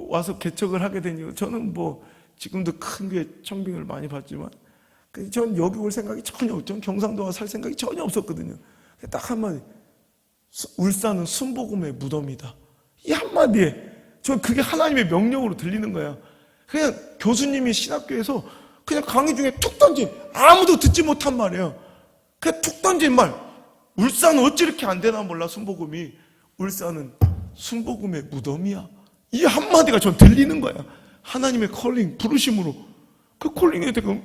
와서 개척을 하게 된 이유, 저는 뭐 지금도 큰 교회 청빙을 많이 받지만 전 여기 올 생각이 전혀 없죠. 경상도 와서 살 생각이 전혀 없었거든요. 딱 한마디, 울산은 순복음의 무덤이다. 이 한마디에 저 그게 하나님의 명령으로 들리는 거야. 그냥 교수님이 신학교에서 그냥 강의 중에 툭 던진, 아무도 듣지 못한 말이에요. 그냥 툭 던진 말. 울산은 어찌 이렇게 안 되나 몰라, 순복음이. 울산은 순복음의 무덤이야. 이 한마디가 전 들리는 거야. 하나님의 컬링, 부르심으로. 그 컬링에 대해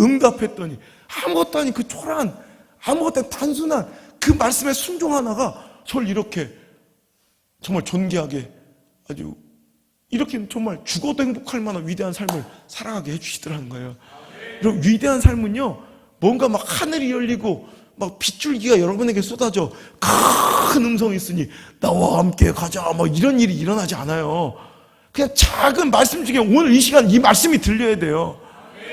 응답했더니 아무것도 아닌 그 초라한, 아무것도 아닌 단순한 그 말씀의 순종 하나가 저를 이렇게 정말 존귀하게, 아주 이렇게 정말 죽어도 행복할 만한 위대한 삶을 살아가게 해주시더라는 거예요. 이런 위대한 삶은요, 뭔가 막 하늘이 열리고 막 빗줄기가 여러분에게 쏟아져 큰 음성이 있으니 나와 함께 가자 막 이런 일이 일어나지 않아요. 그냥 작은 말씀 중에 오늘 이 시간 이 말씀이 들려야 돼요.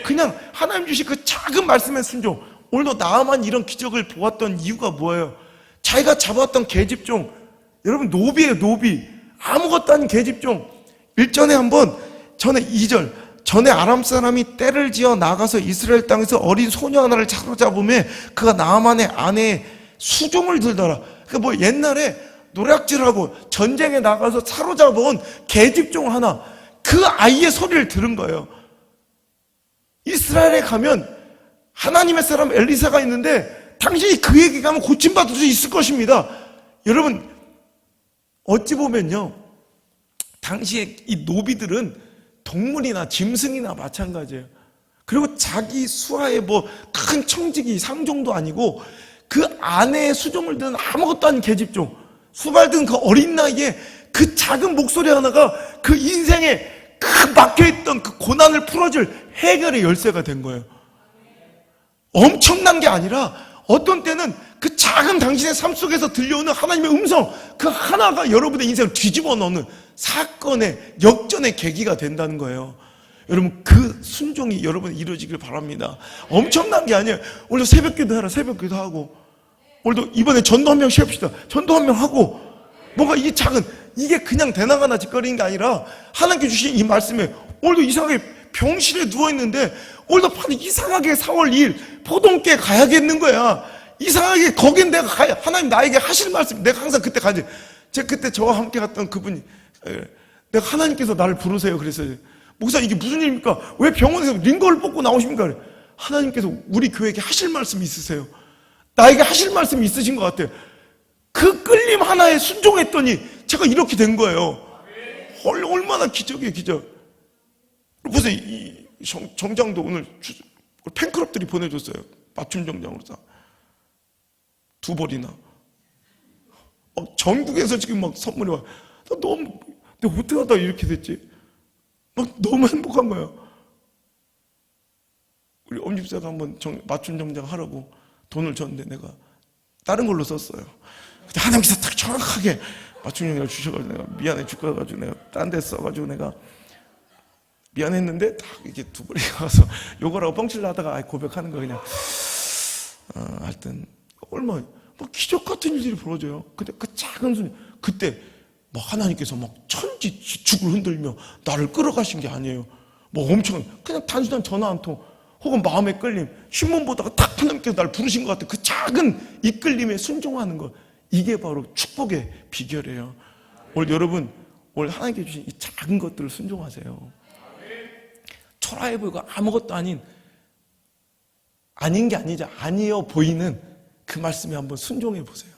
그냥 하나님 주신 그 작은 말씀의 순종. 오늘도 나만 이런 기적을 보았던 이유가 뭐예요? 자기가 잡았던 계집종, 여러분 노비예요. 노비. 아무것도 아닌 계집종. 일전에 한번, 전에 2절, 전에 아람 사람이 떼를 지어 나가서 이스라엘 땅에서 어린 소녀 하나를 사로잡음에 그가 나아만의 아내의 수종을 들더라. 그러니까 뭐 옛날에 노략질하고 전쟁에 나가서 사로잡아온 계집종 하나, 그 아이의 소리를 들은 거예요. 이스라엘에 가면 하나님의 사람 엘리사가 있는데 당신이 그에게 가면 고침받을 수 있을 것입니다. 여러분, 어찌 보면요, 당시에 이 노비들은 동물이나 짐승이나 마찬가지예요. 그리고 자기 수하에 뭐 큰 청지기 상종도 아니고 그 아내의 수종을 든 아무것도 아닌 계집종, 수발든 그 어린 나이에 그 작은 목소리 하나가 그 인생에 그 막혀있던 그 고난을 풀어줄 해결의 열쇠가 된 거예요. 엄청난 게 아니라 어떤 때는 그 작은 당신의 삶 속에서 들려오는 하나님의 음성, 그 하나가 여러분의 인생을 뒤집어 놓는 사건의 역전의 계기가 된다는 거예요. 여러분, 그 순종이 여러분이 이루어지길 바랍니다. 엄청난 게 아니에요. 오늘도 새벽 기도하라, 새벽 기도하고, 오늘도 이번에 전도 한 명 시합시다, 전도 한 명 하고, 뭔가 이게 작은, 이게 그냥 대나가나 짓거리는 게 아니라 하나님께 주신 이 말씀에, 오늘도 이상하게 병실에 누워있는데 오늘도 이상하게 4월 2일 포동교회 가야겠는 거야. 이상하게 거긴 내가 가야, 하나님 나에게 하실 말씀, 내가 항상 그때 가지. 제가 그때 저와 함께 갔던 그분이, 내가 하나님께서 나를 부르세요 그랬어요. 목사, 이게 무슨 일입니까? 왜 병원에서 링거를 뽑고 나오십니까? 그래. 하나님께서 우리 교회에게 하실 말씀이 있으세요. 나에게 하실 말씀이 있으신 것 같아요. 그 끌림 하나에 순종했더니 제가 이렇게 된 거예요. 얼마나 기적이에요, 기적. 보세요, 이 정장도 오늘 팬클럽들이 보내줬어요. 맞춤 정장으로 2벌이나. 전국에서 지금 막 선물이 와. 너무, 내가 어떻게 하다 이렇게 됐지? 막 너무 행복한 거예요. 우리 엄집사가 한번 맞춤 정장 하라고 돈을 줬는데 내가 다른 걸로 썼어요. 근데 하나님께서 딱 정확하게 맞춤 정장을 주셔가지고 내가 미안해 죽어가지고 내가 딴 데 써가지고 내가 미안했는데 딱 이렇게 2벌이 가서 요거라고 뻥칠 하다가 고백하는 거 그냥 하여튼 얼마 뭐 기적 같은 일들이 벌어져요. 근데 그 작은 순간, 그때 뭐 하나님께서 막 천지 어찌 죽을 흔들며 나를 끌어가신 게 아니에요. 뭐 엄청 그냥 단순한 전화 한 통 혹은 마음의 끌림, 신문 보다가 딱 하나님께서 나를 부르신 것 같은 그 작은 이끌림에 순종하는 것, 이게 바로 축복의 비결이에요. 오늘 여러분, 오늘 하나님께 주신 이 작은 것들을 순종하세요. 초라해 보이고 아무것도 아닌 게 아니죠. 아니어 보이는 그 말씀에 한번 순종해 보세요.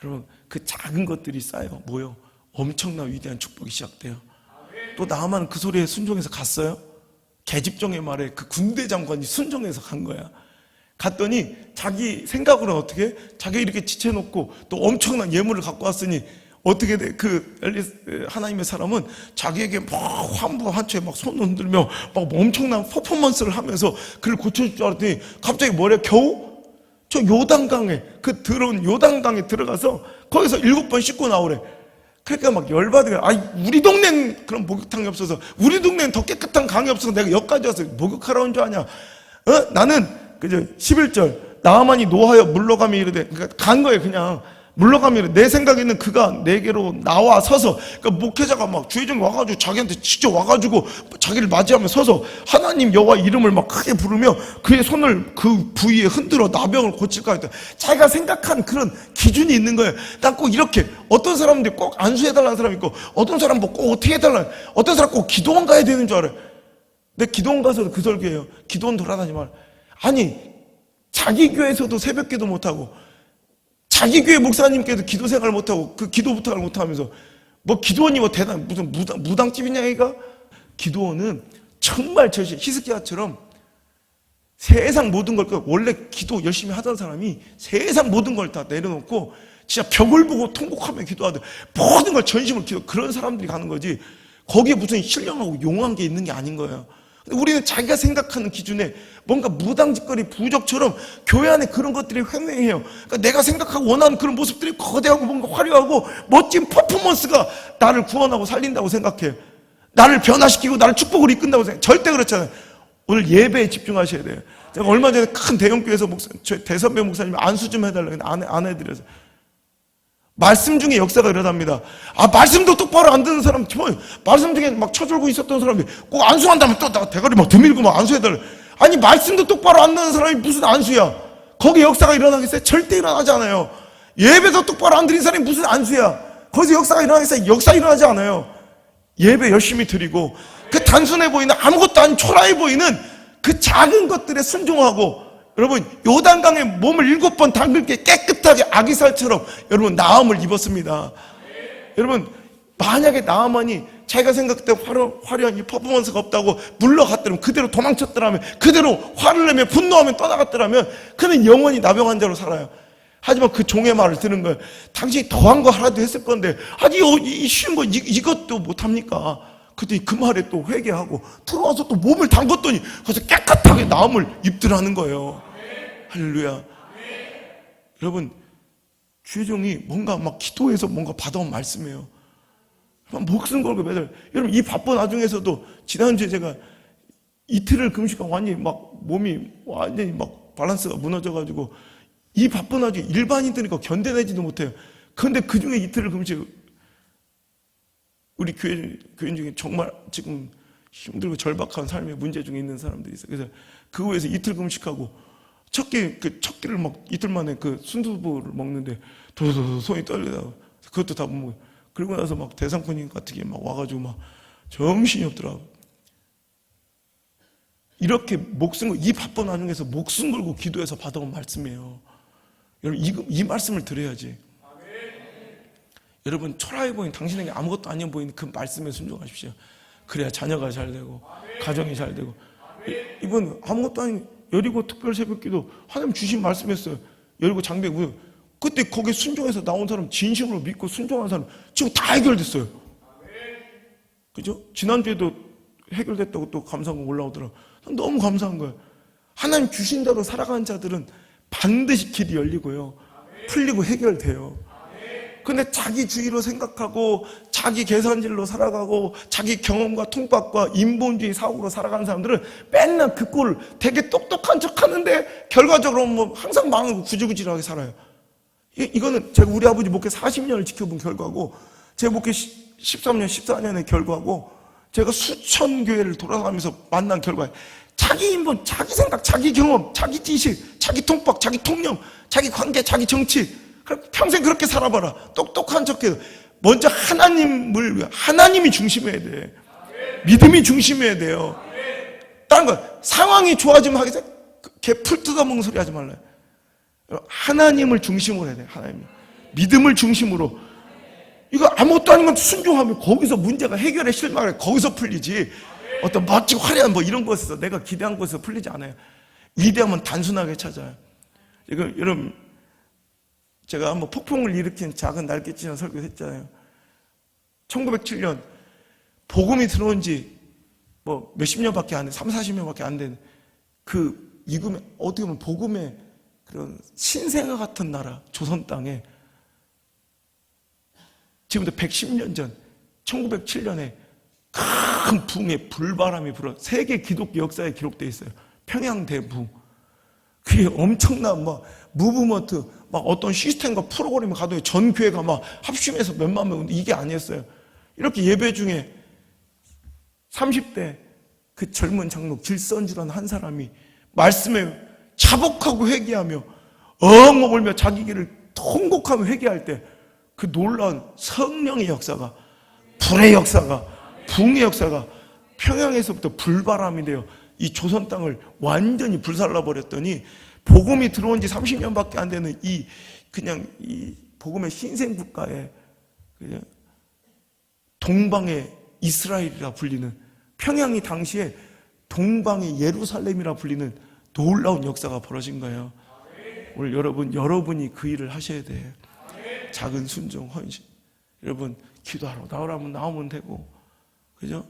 여러분, 그 작은 것들이 쌓여 모여 엄청난 위대한 축복이 시작돼요. 또 나아만 그 소리에 순종해서 갔어요? 계집종의 말에 그 군대 장관이 순종해서 간 거야. 갔더니 자기 생각으로는 어떻게? 자기가 이렇게 지쳐놓고 또 엄청난 예물을 갖고 왔으니 어떻게 돼? 하나님의 사람은 자기에게 막 환부한채 막 손을 흔들며 막 엄청난 퍼포먼스를 하면서 그를 고쳐줄 줄 알았더니 갑자기 뭐래? 겨우? 저 요단강에, 그 더러운 요단강에 들어가서 거기서 7번 씻고 나오래. 그러니까 막 열받으면, 우리 동네는 그런 목욕탕이 없어서, 우리 동네는 더 깨끗한 강이 없어서 내가 여기까지 와서 목욕하러 온 줄 아냐? 나는, 11절, 나아만이 노하여 물러가며 이르되, 그러니까 간 거예요, 그냥. 물러가며 이르되, 내 생각에는 그가 내게로 나와 서서, 그러니까 목회자가 막 주의종이 와가지고 자기한테 직접 와가지고 자기를 맞이하며 서서 하나님 여호와 이름을 막 크게 부르며 그의 손을 그 부위에 흔들어 나병을 고칠까 했다. 자기가 생각한 그런 기준이 있는 거예요. 난 꼭 이렇게, 어떤 사람들이 꼭 안수해달라는 사람이 있고, 어떤 사람은 뭐 꼭 어떻게 해달라는, 어떤 사람 꼭 기도원 가야 되는 줄 알아요. 근데 기도원 가서도 그 설교예요. 기도원 돌아다니지 말. 아니, 자기 교회에서도 새벽 기도 못하고, 자기 교회 목사님께도 기도 생활 못하고, 그 기도 부탁을 못하면서, 뭐 기도원이 뭐 대단, 무슨 무당집이냐, 얘가? 기도원은 정말 히스기야처럼 세상 모든 걸, 원래 기도 열심히 하던 사람이 세상 모든 걸 다 내려놓고, 진짜 벽을 보고 통곡하며 기도하듯 모든 걸 전심으로 그런 사람들이 가는 거지, 거기에 무슨 신령하고 용한 게 있는 게 아닌 거예요. 우리는 자기가 생각하는 기준에 뭔가 무당짓거리 부적처럼 교회 안에 그런 것들이 횡행해요. 그러니까 내가 생각하고 원하는 그런 모습들이 거대하고 뭔가 화려하고 멋진 퍼포먼스가 나를 구원하고 살린다고 생각해요. 나를 변화시키고 나를 축복으로 이끈다고 생각해요. 절대 그렇잖아요. 오늘 예배에 집중하셔야 돼요. 제가 얼마 전에 큰 대형교회에서 저희 대선배 목사님이 안수 좀 해달라고 안 해드려서, 말씀 중에 역사가 일어납니다. 말씀도 똑바로 안 듣는 사람, 말씀 중에 막 쳐들고 있었던 사람이 꼭 안수한다면 또 대가리 막 드밀고 막 안수해달라. 아니, 말씀도 똑바로 안 듣는 사람이 무슨 안수야? 거기 역사가 일어나겠어요? 절대 일어나지 않아요. 예배도 똑바로 안 드린 사람이 무슨 안수야? 거기서 역사가 일어나겠어요? 역사 일어나지 않아요. 예배 열심히 드리고, 그 단순해 보이는, 아무것도 아닌 초라해 보이는 그 작은 것들에 순종하고, 여러분, 요단강에 몸을 7번 담글 게 깨끗하게 아기살처럼 여러분 나음을 입었습니다. 여러분, 만약에 나아만이 자기가 생각했던 화려한 이 퍼포먼스가 없다고 물러갔더라면, 그대로 도망쳤더라면, 그대로 화를 내며 분노하며 떠나갔더라면 그는 영원히 나병 환자로 살아요. 하지만 그 종의 말을 듣는 거예요. 당신이 더한 거 하나도 했을 건데, 이 쉬운 거 이것도 못합니까? 그때 그 말에 또 회개하고 들어와서 또 몸을 담궜더니 거기서 깨끗하게 나음을 입더라는 거예요. 할렐루야. 여러분, 주의 종이 뭔가 막 기도해서 뭔가 받아온 말씀이에요. 목숨 걸고 매달. 여러분, 이 바쁜 와중에서도 지난주에 제가 이틀을 금식하고 완전히 막 몸이 완전히 막 밸런스가 무너져가지고, 이 바쁜 와중에 일반인들이니까 견뎌내지도 못해요. 그런데 그 중에 이틀을 금식, 우리 교인 중에 정말 지금 힘들고 절박한 삶의 문제 중에 있는 사람들이 있어요. 그래서 그 후에서 이틀 금식하고 첫 끼를 막 이틀 만에 그 순두부를 먹는데 도도도 손이 떨리다가 그것도 다 못 먹어요. 그러고 나서 막 대상포님 같은 게 막 와가지고 막 정신이 없더라고. 이렇게 이 바쁜 와중에서 목숨 걸고 기도해서 받아온 말씀이에요. 여러분, 이 말씀을 들어야지. 여러분, 초라해 보이는, 당신에게 아무것도 아니어 보이는 그 말씀에 순종하십시오. 그래야 자녀가 잘 되고 가정이 잘 되고. 이번 아무것도 아닌 여리고 특별 새벽기도 하나님 주신 말씀이었어요. 여리고 장벽, 그때 거기에 순종해서 나온 사람, 진심으로 믿고 순종한 사람 지금 다 해결됐어요. 그죠? 지난주에도 해결됐다고 또 감사하고 올라오더라고요. 너무 감사한 거예요. 하나님 주신 대로 살아가는 자들은 반드시 길이 열리고요, 풀리고 해결돼요. 근데 자기 주의로 생각하고 자기 계산질로 살아가고 자기 경험과 통박과 인본주의 사고로 살아가는 사람들은 맨날 그 꼴을 되게 똑똑한 척 하는데 결과적으로 뭐 항상 망하고 구질구질하게 살아요. 이거는 제가 우리 아버지 목회 40년을 지켜본 결과고, 제 목회 13년, 14년의 결과고 제가 수천 교회를 돌아가면서 만난 결과 자기 인본, 자기 생각, 자기 경험, 자기 지식, 자기 통박, 자기 통념, 자기 관계, 자기 정치 평생 그렇게 살아봐라. 똑똑한 척해서 먼저 하나님이 중심해야 돼. 믿음이 중심해야 돼요. 다른 거 상황이 좋아지면 하겠어요? 걔 풀 뜯어먹는 소리 하지 말라요. 하나님을 중심으로 해야 돼요. 하나님 믿음을 중심으로. 이거 아무것도 아닌 건 순종하면 거기서 문제가 해결의 실마리가 거기서 풀리지. 어떤 멋지고 화려한 뭐 이런 것에서 내가 기대한 것에서 풀리지 않아요. 위대함은 단순하게 찾아요. 여러분 제가 한번 폭풍을 일으킨 작은 날개치는 설교했잖아요. 1907년 복음이 들어온 지 뭐 몇십 년밖에 안 돼, 30, 40년밖에 안 된 그 이금에 어떻게 보면 복음의 그런 신생아 같은 나라 조선 땅에 지금부터 110년 전 1907년에 큰 붕의 불바람이 불어 세계 기독교 역사에 기록되어 있어요. 평양 대붕. 그게 엄청난 막 무브먼트, 막 어떤 시스템과 프로그램을 가도 전 교회가 막 합심해서 몇만 명, 이게 아니었어요. 이렇게 예배 중에 30대 그 젊은 장로 길선주라는 한 사람이 말씀에 자복하고 회개하며 엉엉 울며 자기 길을 통곡하며 회개할 때 그 놀라운 성령의 역사가, 불의 역사가, 붕의 역사가 평양에서부터 불바람이 되어 이 조선 땅을 완전히 불살라 버렸더니 복음이 들어온 지 30년밖에 안 되는 이 복음의 신생 국가에 그냥 동방의 이스라엘이라 불리는, 평양이 당시에 동방의 예루살렘이라 불리는 놀라운 역사가 벌어진 거예요. 오늘 여러분이 그 일을 하셔야 돼요. 작은 순종, 헌신. 여러분 기도하러 나오면 되고, 그죠?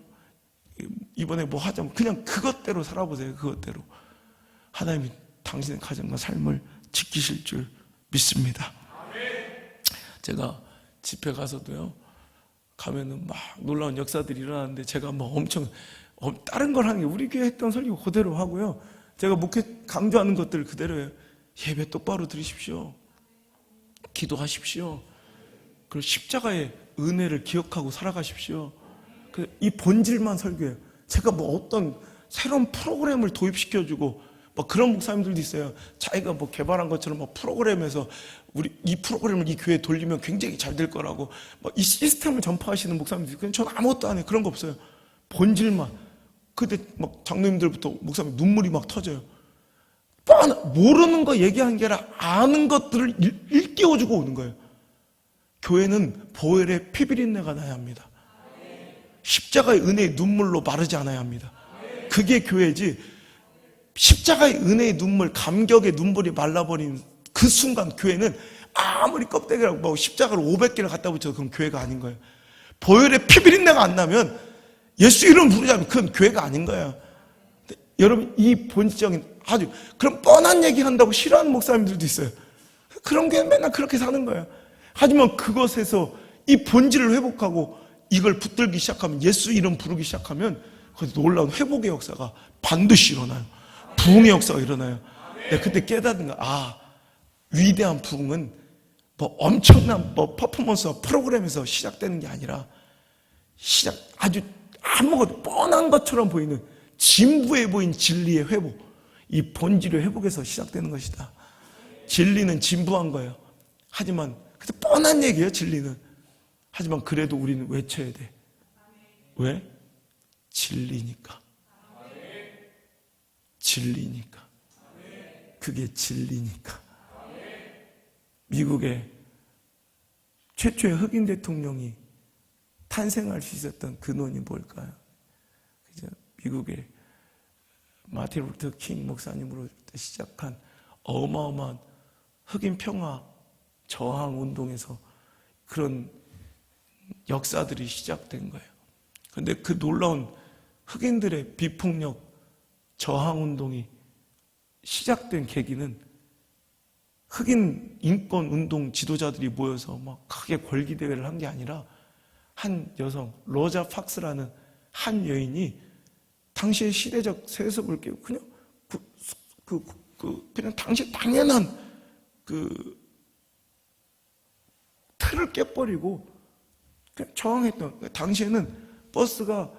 이번에 뭐 하자면 그냥 그것대로 살아보세요. 그것대로 하나님이 당신의 가정과 삶을 지키실 줄 믿습니다. 제가 집회 가서도요, 가면은 막 놀라운 역사들이 일어나는데 제가 뭐 엄청 다른 걸 하는 게 우리 교회 했던 설교 그대로 하고요. 제가 목회 강조하는 것들 그대로예요. 예배 똑바로 드리십시오. 기도하십시오. 그리고 십자가의 은혜를 기억하고 살아가십시오. 이 본질만 설교해요. 제가 뭐 어떤 새로운 프로그램을 도입시켜주고 뭐 그런 목사님들도 있어요. 자기가 뭐 개발한 것처럼 뭐 프로그램에서 이 프로그램을 이 교회에 돌리면 굉장히 잘 될 거라고 뭐 이 시스템을 전파하시는 목사님들도 있고, 저는 아무것도 안 해요. 그런 거 없어요. 본질만. 그때 막 장로님들부터 목사님 눈물이 막 터져요. 모르는 거 얘기하는 게 아니라 아는 것들을 일깨워주고 오는 거예요. 교회는 보혈의 피비린내가 나야 합니다. 십자가의 은혜의 눈물로 마르지 않아야 합니다. 그게 교회지. 십자가의 은혜의 눈물, 감격의 눈물이 말라버린 그 순간 교회는 아무리 껍데기라고 뭐 십자가를 500개를 갖다 붙여도 그건 교회가 아닌 거예요. 보혈의 피비린내가 안 나면, 예수 이름 부르자면 그건 교회가 아닌 거예요. 여러분 이 본질적인 아주 그런 뻔한 얘기 한다고 싫어하는 목사님들도 있어요. 그런 게 맨날 그렇게 사는 거예요. 하지만 그것에서 이 본질을 회복하고 이걸 붙들기 시작하면, 예수 이름 부르기 시작하면 거기서 놀라운 회복의 역사가 반드시 일어나요. 부흥의 역사가 일어나요. 내가 그때 깨닫는 거야. 위대한 부흥은 뭐 엄청난 뭐 퍼포먼스와 프로그램에서 시작되는 게 아니라 아주 아무것도 뻔한 것처럼 보이는 진부해 보인 진리의 회복, 이 본질의 회복에서 시작되는 것이다. 진리는 진부한 거예요. 하지만 그래서 뻔한 얘기예요. 진리는. 하지만 그래도 우리는 외쳐야 돼. 왜? 진리니까. 진리니까. 그게 진리니까. 미국의 최초의 흑인 대통령이 탄생할 수 있었던 근원이 뭘까요? 그죠? 미국의 마틴 루터 킹 목사님으로부터 시작한 어마어마한 흑인 평화 저항 운동에서 그런 역사들이 시작된 거예요. 그런데 그 놀라운 흑인들의 비폭력 저항 운동이 시작된 계기는 흑인 인권 운동 지도자들이 모여서 막 크게 권리 대회를 한 게 아니라, 한 여성 로자 팍스라는 한 여인이 당시의 시대적 세습을 깨고 그냥 당시 당연한 그 틀을 깨버리고 저항했던. 당시에는 버스가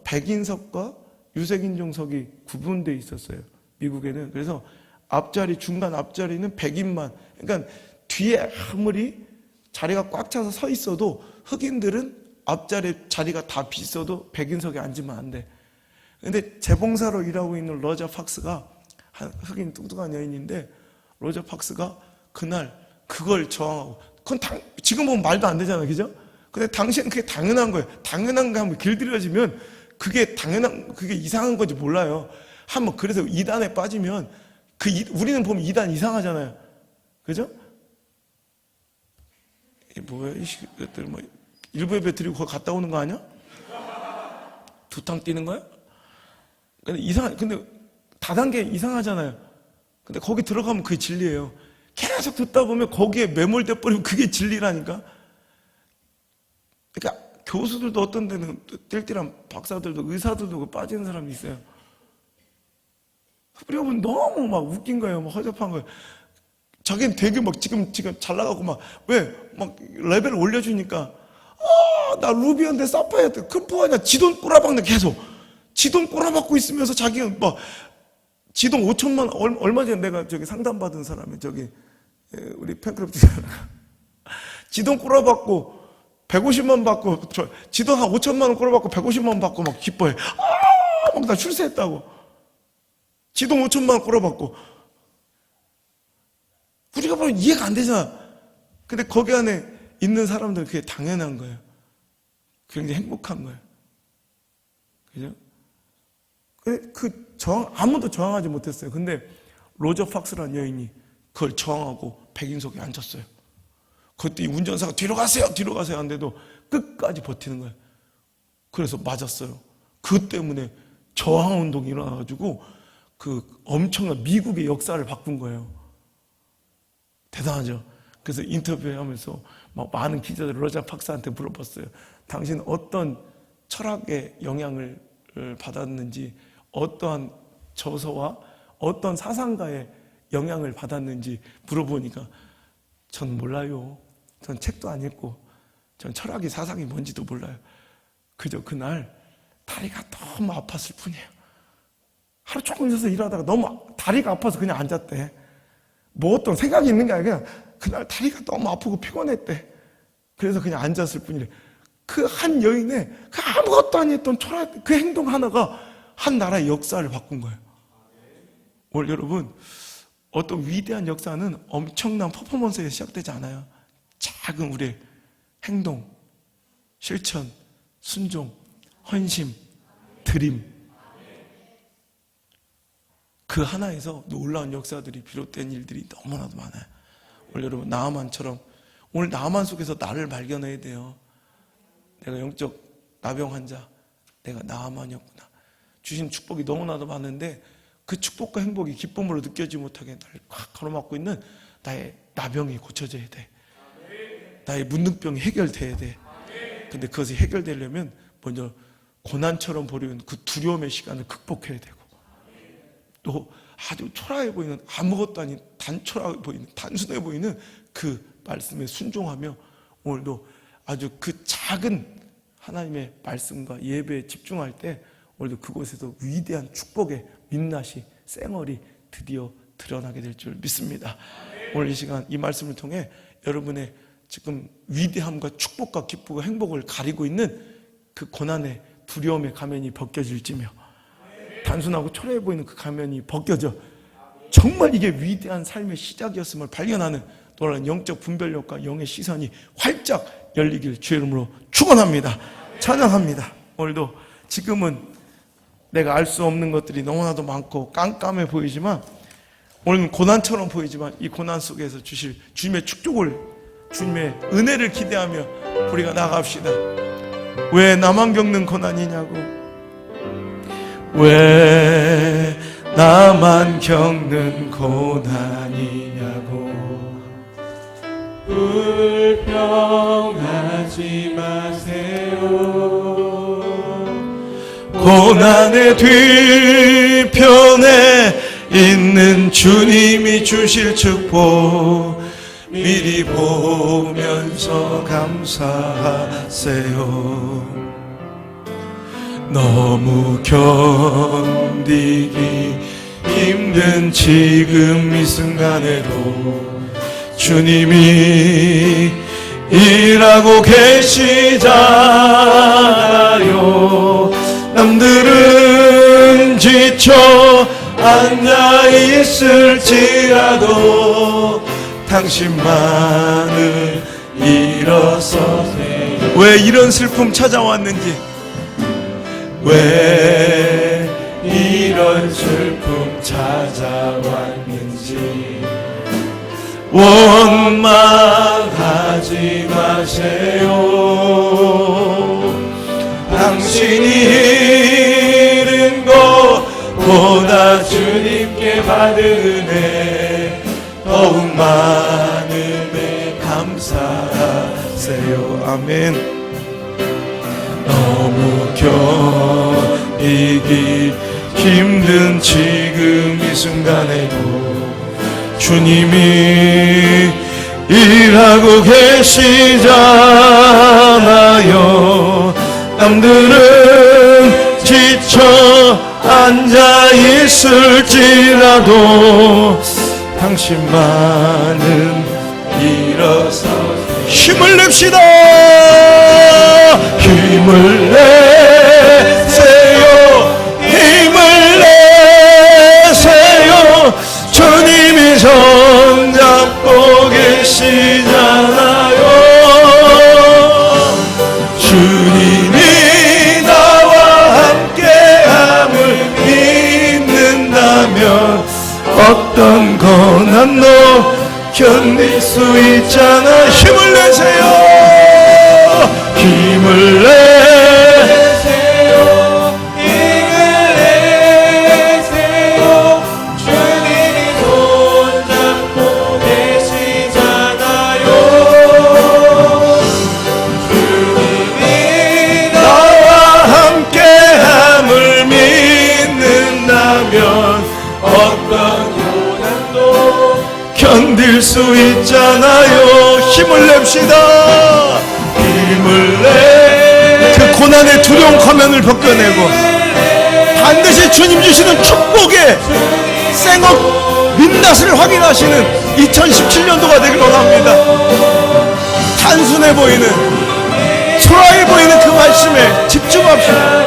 백인석과 유색인종석이 구분되어 있었어요. 미국에는. 그래서 앞자리, 중간 앞자리는 백인만. 그러니까 뒤에 아무리 자리가 꽉 차서 서 있어도 흑인들은 앞자리 자리가 다 비어도 백인석에 앉으면 안 돼. 근데 재봉사로 일하고 있는 로저 팍스가, 흑인 뚱뚱한 여인인데, 로저 팍스가 그날 그걸 저항하고, 그건 지금 보면 말도 안 되잖아요. 그죠? 근데 당시에는 그게 당연한 거예요. 당연한 거 한번 길들여지면 그게 그게 이상한 건지 몰라요. 한번 그래서 이단에 빠지면 우리는 보면 이단 이상하잖아요. 그죠? 이게 뭐야? 이것들 뭐 일부 예배 드리고 거기 갔다 오는 거 아니야? 두탕 뛰는 거야? 근데 다단계 이상하잖아요. 근데 거기 들어가면 그게 진리예요. 계속 듣다 보면 거기에 매몰돼 버리면 그게 진리라니까. 그러니까 교수들도 어떤 데는 띨띨한 박사들도 의사들도 빠지는 사람이 있어요. 그러면 너무 막 웃긴 거예요. 막 허접한 거예요. 자기는 되게 막 지금 잘 나가고 막 레벨을 올려주니까 나 루비언데 사파이어인데 금포하냐 지돈 꼬라박네. 계속 지돈 꼬라박고 있으면서 자기는 막 지돈 5천만 원. 얼마 전에 내가 상담받은 사람이 우리 팬클럽 주잖아. 지돈 꼬라박고 150만 받고, 지돈 한 5천만 원 꼬라박고 150만 원 받고 막 기뻐해. 막 나 출세했다고. 지돈 5천만 원 꼬라박고. 우리가 보면 이해가 안 되잖아. 근데 거기 안에 있는 사람들은 그게 당연한 거예요. 굉장히 행복한 거예요. 그죠? 아무도 저항하지 못했어요. 근데 로저 팍스라는 여인이 그걸 저항하고 백인석에 앉았어요. 그때 운전사가 뒤로 가세요 한데도 끝까지 버티는 거예요. 그래서 맞았어요. 그 때문에 저항운동이 일어나가지고 엄청난 미국의 역사를 바꾼 거예요. 대단하죠. 그래서 인터뷰하면서 막 많은 기자들이 로저 팍스한테 물어봤어요. 당신은 어떤 철학의 영향을 받았는지, 어떠한 저서와 어떤 사상가의 영향을 받았는지 물어보니까 전 몰라요. 전 책도 안 읽고 전 철학이 사상이 뭔지도 몰라요. 그저 그날 다리가 너무 아팠을 뿐이에요. 하루 종일 있어서 일하다가 너무 다리가 아파서 그냥 앉았대. 뭐 어떤 생각이 있는 게 아니라 그날 다리가 너무 아프고 피곤했대. 그래서 그냥 앉았을 뿐이래. 그 한 여인의 그 아무것도 아니었던 철학, 그 행동 하나가 한 나라의 역사를 바꾼 거예요. 오늘 여러분, 어떤 위대한 역사는 엄청난 퍼포먼스에서 시작되지 않아요. 작은 우리의 행동, 실천, 순종, 헌심, 드림, 그 하나에서 놀라운 역사들이 비롯된 일들이 너무나도 많아요. 오늘 여러분, 나아만처럼 오늘 나아만 속에서 나를 발견해야 돼요. 내가 영적 나병 환자, 내가 나아만이었구나. 주신 축복이 너무나도 많은데 그 축복과 행복이 기쁨으로 느껴지지 못하게 나를 꽉 가로막고 있는 나의 나병이 고쳐져야 돼. 나의 문둥병이 해결돼야 돼. 근데 그것이 해결되려면 먼저 고난처럼 보이는 그 두려움의 시간을 극복해야 되고, 또 아주 초라해 보이는, 아무것도 아닌 단초라해 보이는, 단순해 보이는 그 말씀에 순종하며 오늘도 아주 그 작은 하나님의 말씀과 예배에 집중할 때 오늘도 그곳에서 위대한 축복의 민낯이, 쌩얼이 드디어 드러나게 될 줄 믿습니다. 오늘 이 시간 이 말씀을 통해 여러분의 지금 위대함과 축복과 기쁨과 행복을 가리고 있는 그 고난의 두려움의 가면이 벗겨질지며, 단순하고 초라해 보이는 그 가면이 벗겨져 정말 이게 위대한 삶의 시작이었음을 발견하는 놀라운 영적 분별력과 영의 시선이 활짝 열리길 주의 이름으로 축원합니다. 찬양합니다. 오늘도 지금은 내가 알 수 없는 것들이 너무나도 많고 깜깜해 보이지만, 오늘은 고난처럼 보이지만 이 고난 속에서 주실 주님의 축복을, 주님의 은혜를 기대하며 우리가 나갑시다. 왜 나만 겪는 고난이냐고, 왜 나만 겪는 고난이냐고, 불평하지 마세요. 고난의 뒤편에 있는 주님이 주실 축복, 미리 보면서 감사하세요. 너무 견디기 힘든 지금 이 순간에도 주님이 일하고 계시잖아요. 남들은 지쳐 앉아있을지라도 당신만을 일어서세요. 왜 이런 슬픔 찾아왔는지, 왜 이런 슬픔 찾아왔는지 원망하지 마세요. 당신이 잃은 것보다 주님께 받은 은혜 더욱 많은 은혜 감사하세요. 아멘. 너무 견디기 힘든 지금 이 순간에도 주님이 일하고 계시잖아요. 남들은 지쳐 앉아있을지라도 당신만은 일어서 힘을 냅시다. 힘을 내세요. 힘을 내세요. 주님이 손잡고 계시잖아요. 주님이 나와 함께함을 믿는다면 어떤 고난도 견딜 수 있잖아. 힘을 내세요. 힘을 내세요. 힘을 내세요. 주님이 손잡고 계시잖아요. 주님이 나와 함께함을 믿는다면 어떤 고난도 견딜 수 있잖아요. 힘을 냅시다. 힘을 내. 그 고난의 두려운 가면을 벗겨내고 반드시 주님 주시는 축복의 생업 민낯을 확인하시는 2017년도가 되길 원합니다. 단순해 보이는, 초라해 보이는 그 말씀에 집중합시다.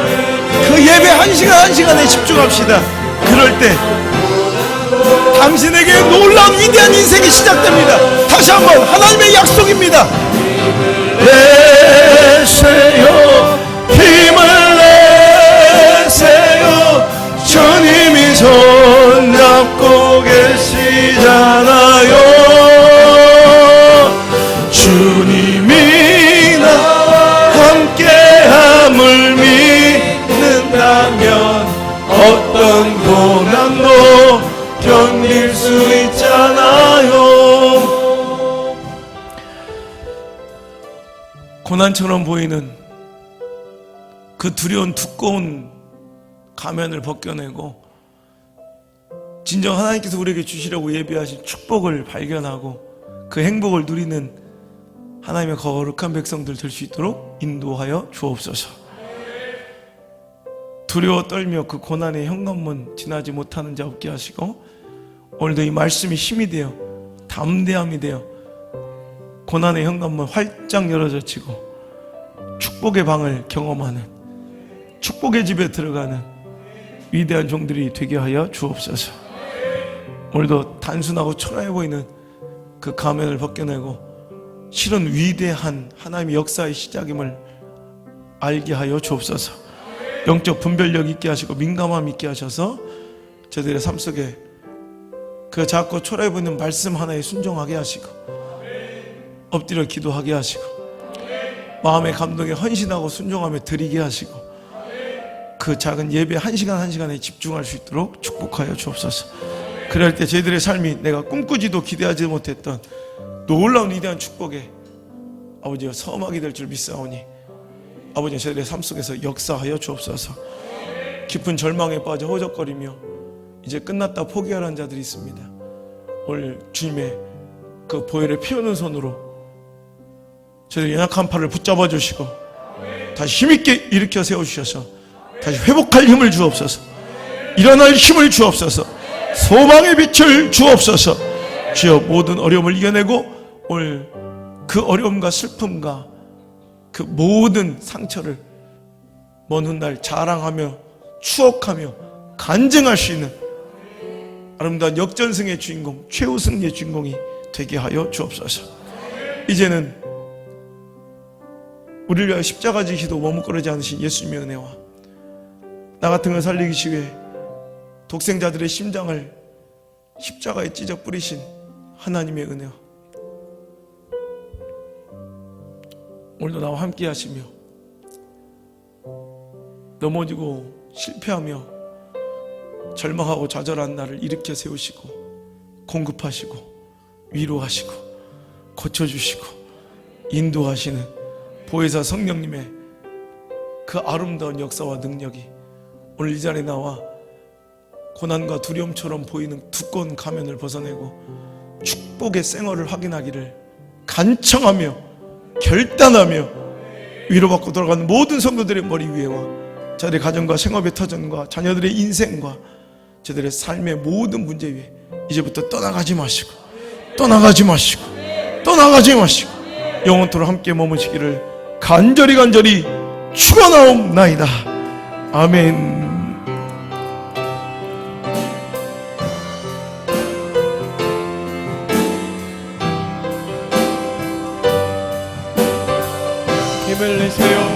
그 예배 한 시간에 집중합시다. 그럴 때 당신에게 놀라운 위대한 인생이 시작됩니다. 다시 한번 하나님의 약속입니다. 내세요. 힘을 내세요. 주님이 손잡고 계시잖아요. 주님이 나와 함께함을 믿는다면 어떤 고난도 견딜 수 있잖아요. 고난처럼 보이는 그 두려운 두꺼운 가면을 벗겨내고 진정 하나님께서 우리에게 주시려고 예비하신 축복을 발견하고 그 행복을 누리는 하나님의 거룩한 백성들 될 수 있도록 인도하여 주옵소서. 두려워 떨며 그 고난의 현관문 지나지 못하는 자 없게 하시고 오늘도 이 말씀이 힘이 되어 담대함이 되어 고난의 현관문 활짝 열어젖히고 축복의 방을 경험하는, 축복의 집에 들어가는 위대한 종들이 되게 하여 주옵소서. 오늘도 단순하고 초라해 보이는 그 가면을 벗겨내고 실은 위대한 하나님의 역사의 시작임을 알게 하여 주옵소서. 영적 분별력 있게 하시고 민감함 있게 하셔서 저들의 삶 속에 그 작고 초라해 보이는 말씀 하나에 순종하게 하시고 엎드려 기도하게 하시고 마음의 감동에 헌신하고 순종하며 드리게 하시고 그 작은 예배 한 시간에 집중할 수 있도록 축복하여 주옵소서. 그럴 때 저희들의 삶이 내가 꿈꾸지도 기대하지 못했던 놀라운 위대한 축복에 아버지여 서막이 될 줄 믿사오니 아버지 저희들의 삶 속에서 역사하여 주옵소서. 깊은 절망에 빠져 허적거리며 이제 끝났다 포기하라는 자들이 있습니다. 오늘 주님의 그 그 보혈의 피 오는 손으로 저희 연약한 팔을 붙잡아 주시고 다시 힘있게 일으켜 세워주셔서 다시 회복할 힘을 주옵소서. 일어날 힘을 주옵소서. 소망의 빛을 주옵소서. 주여, 모든 어려움을 이겨내고 오늘 그 어려움과 슬픔과 그 모든 상처를 먼 훗날 자랑하며 추억하며 간증할 수 있는 아름다운 역전승의 주인공, 최우승의 주인공이 되게 하여 주옵소서. 이제는 우리를 위하여 십자가 지시도 머뭇거리지 않으신 예수님의 은혜와 나 같은 걸 살리기 위해 독생자들의 심장을 십자가에 찢어 뿌리신 하나님의 은혜와 오늘도 나와 함께 하시며 넘어지고 실패하며 절망하고 좌절한 나를 일으켜 세우시고 공급하시고 위로하시고 고쳐주시고 인도하시는 보혜사 성령님의 그 아름다운 역사와 능력이 오늘 이 자리에 나와 고난과 두려움처럼 보이는 두꺼운 가면을 벗어내고 축복의 생활을 확인하기를 간청하며 결단하며 위로받고 돌아가는 모든 성도들의 머리 위에와 자들의 가정과 생업의 터전과 자녀들의 인생과 저들의 삶의 모든 문제 위에 이제부터 떠나가지 마시고 영원토록 함께 머무시기를 간절히 축원하옵나이다. 아멘. 힘을 내세요.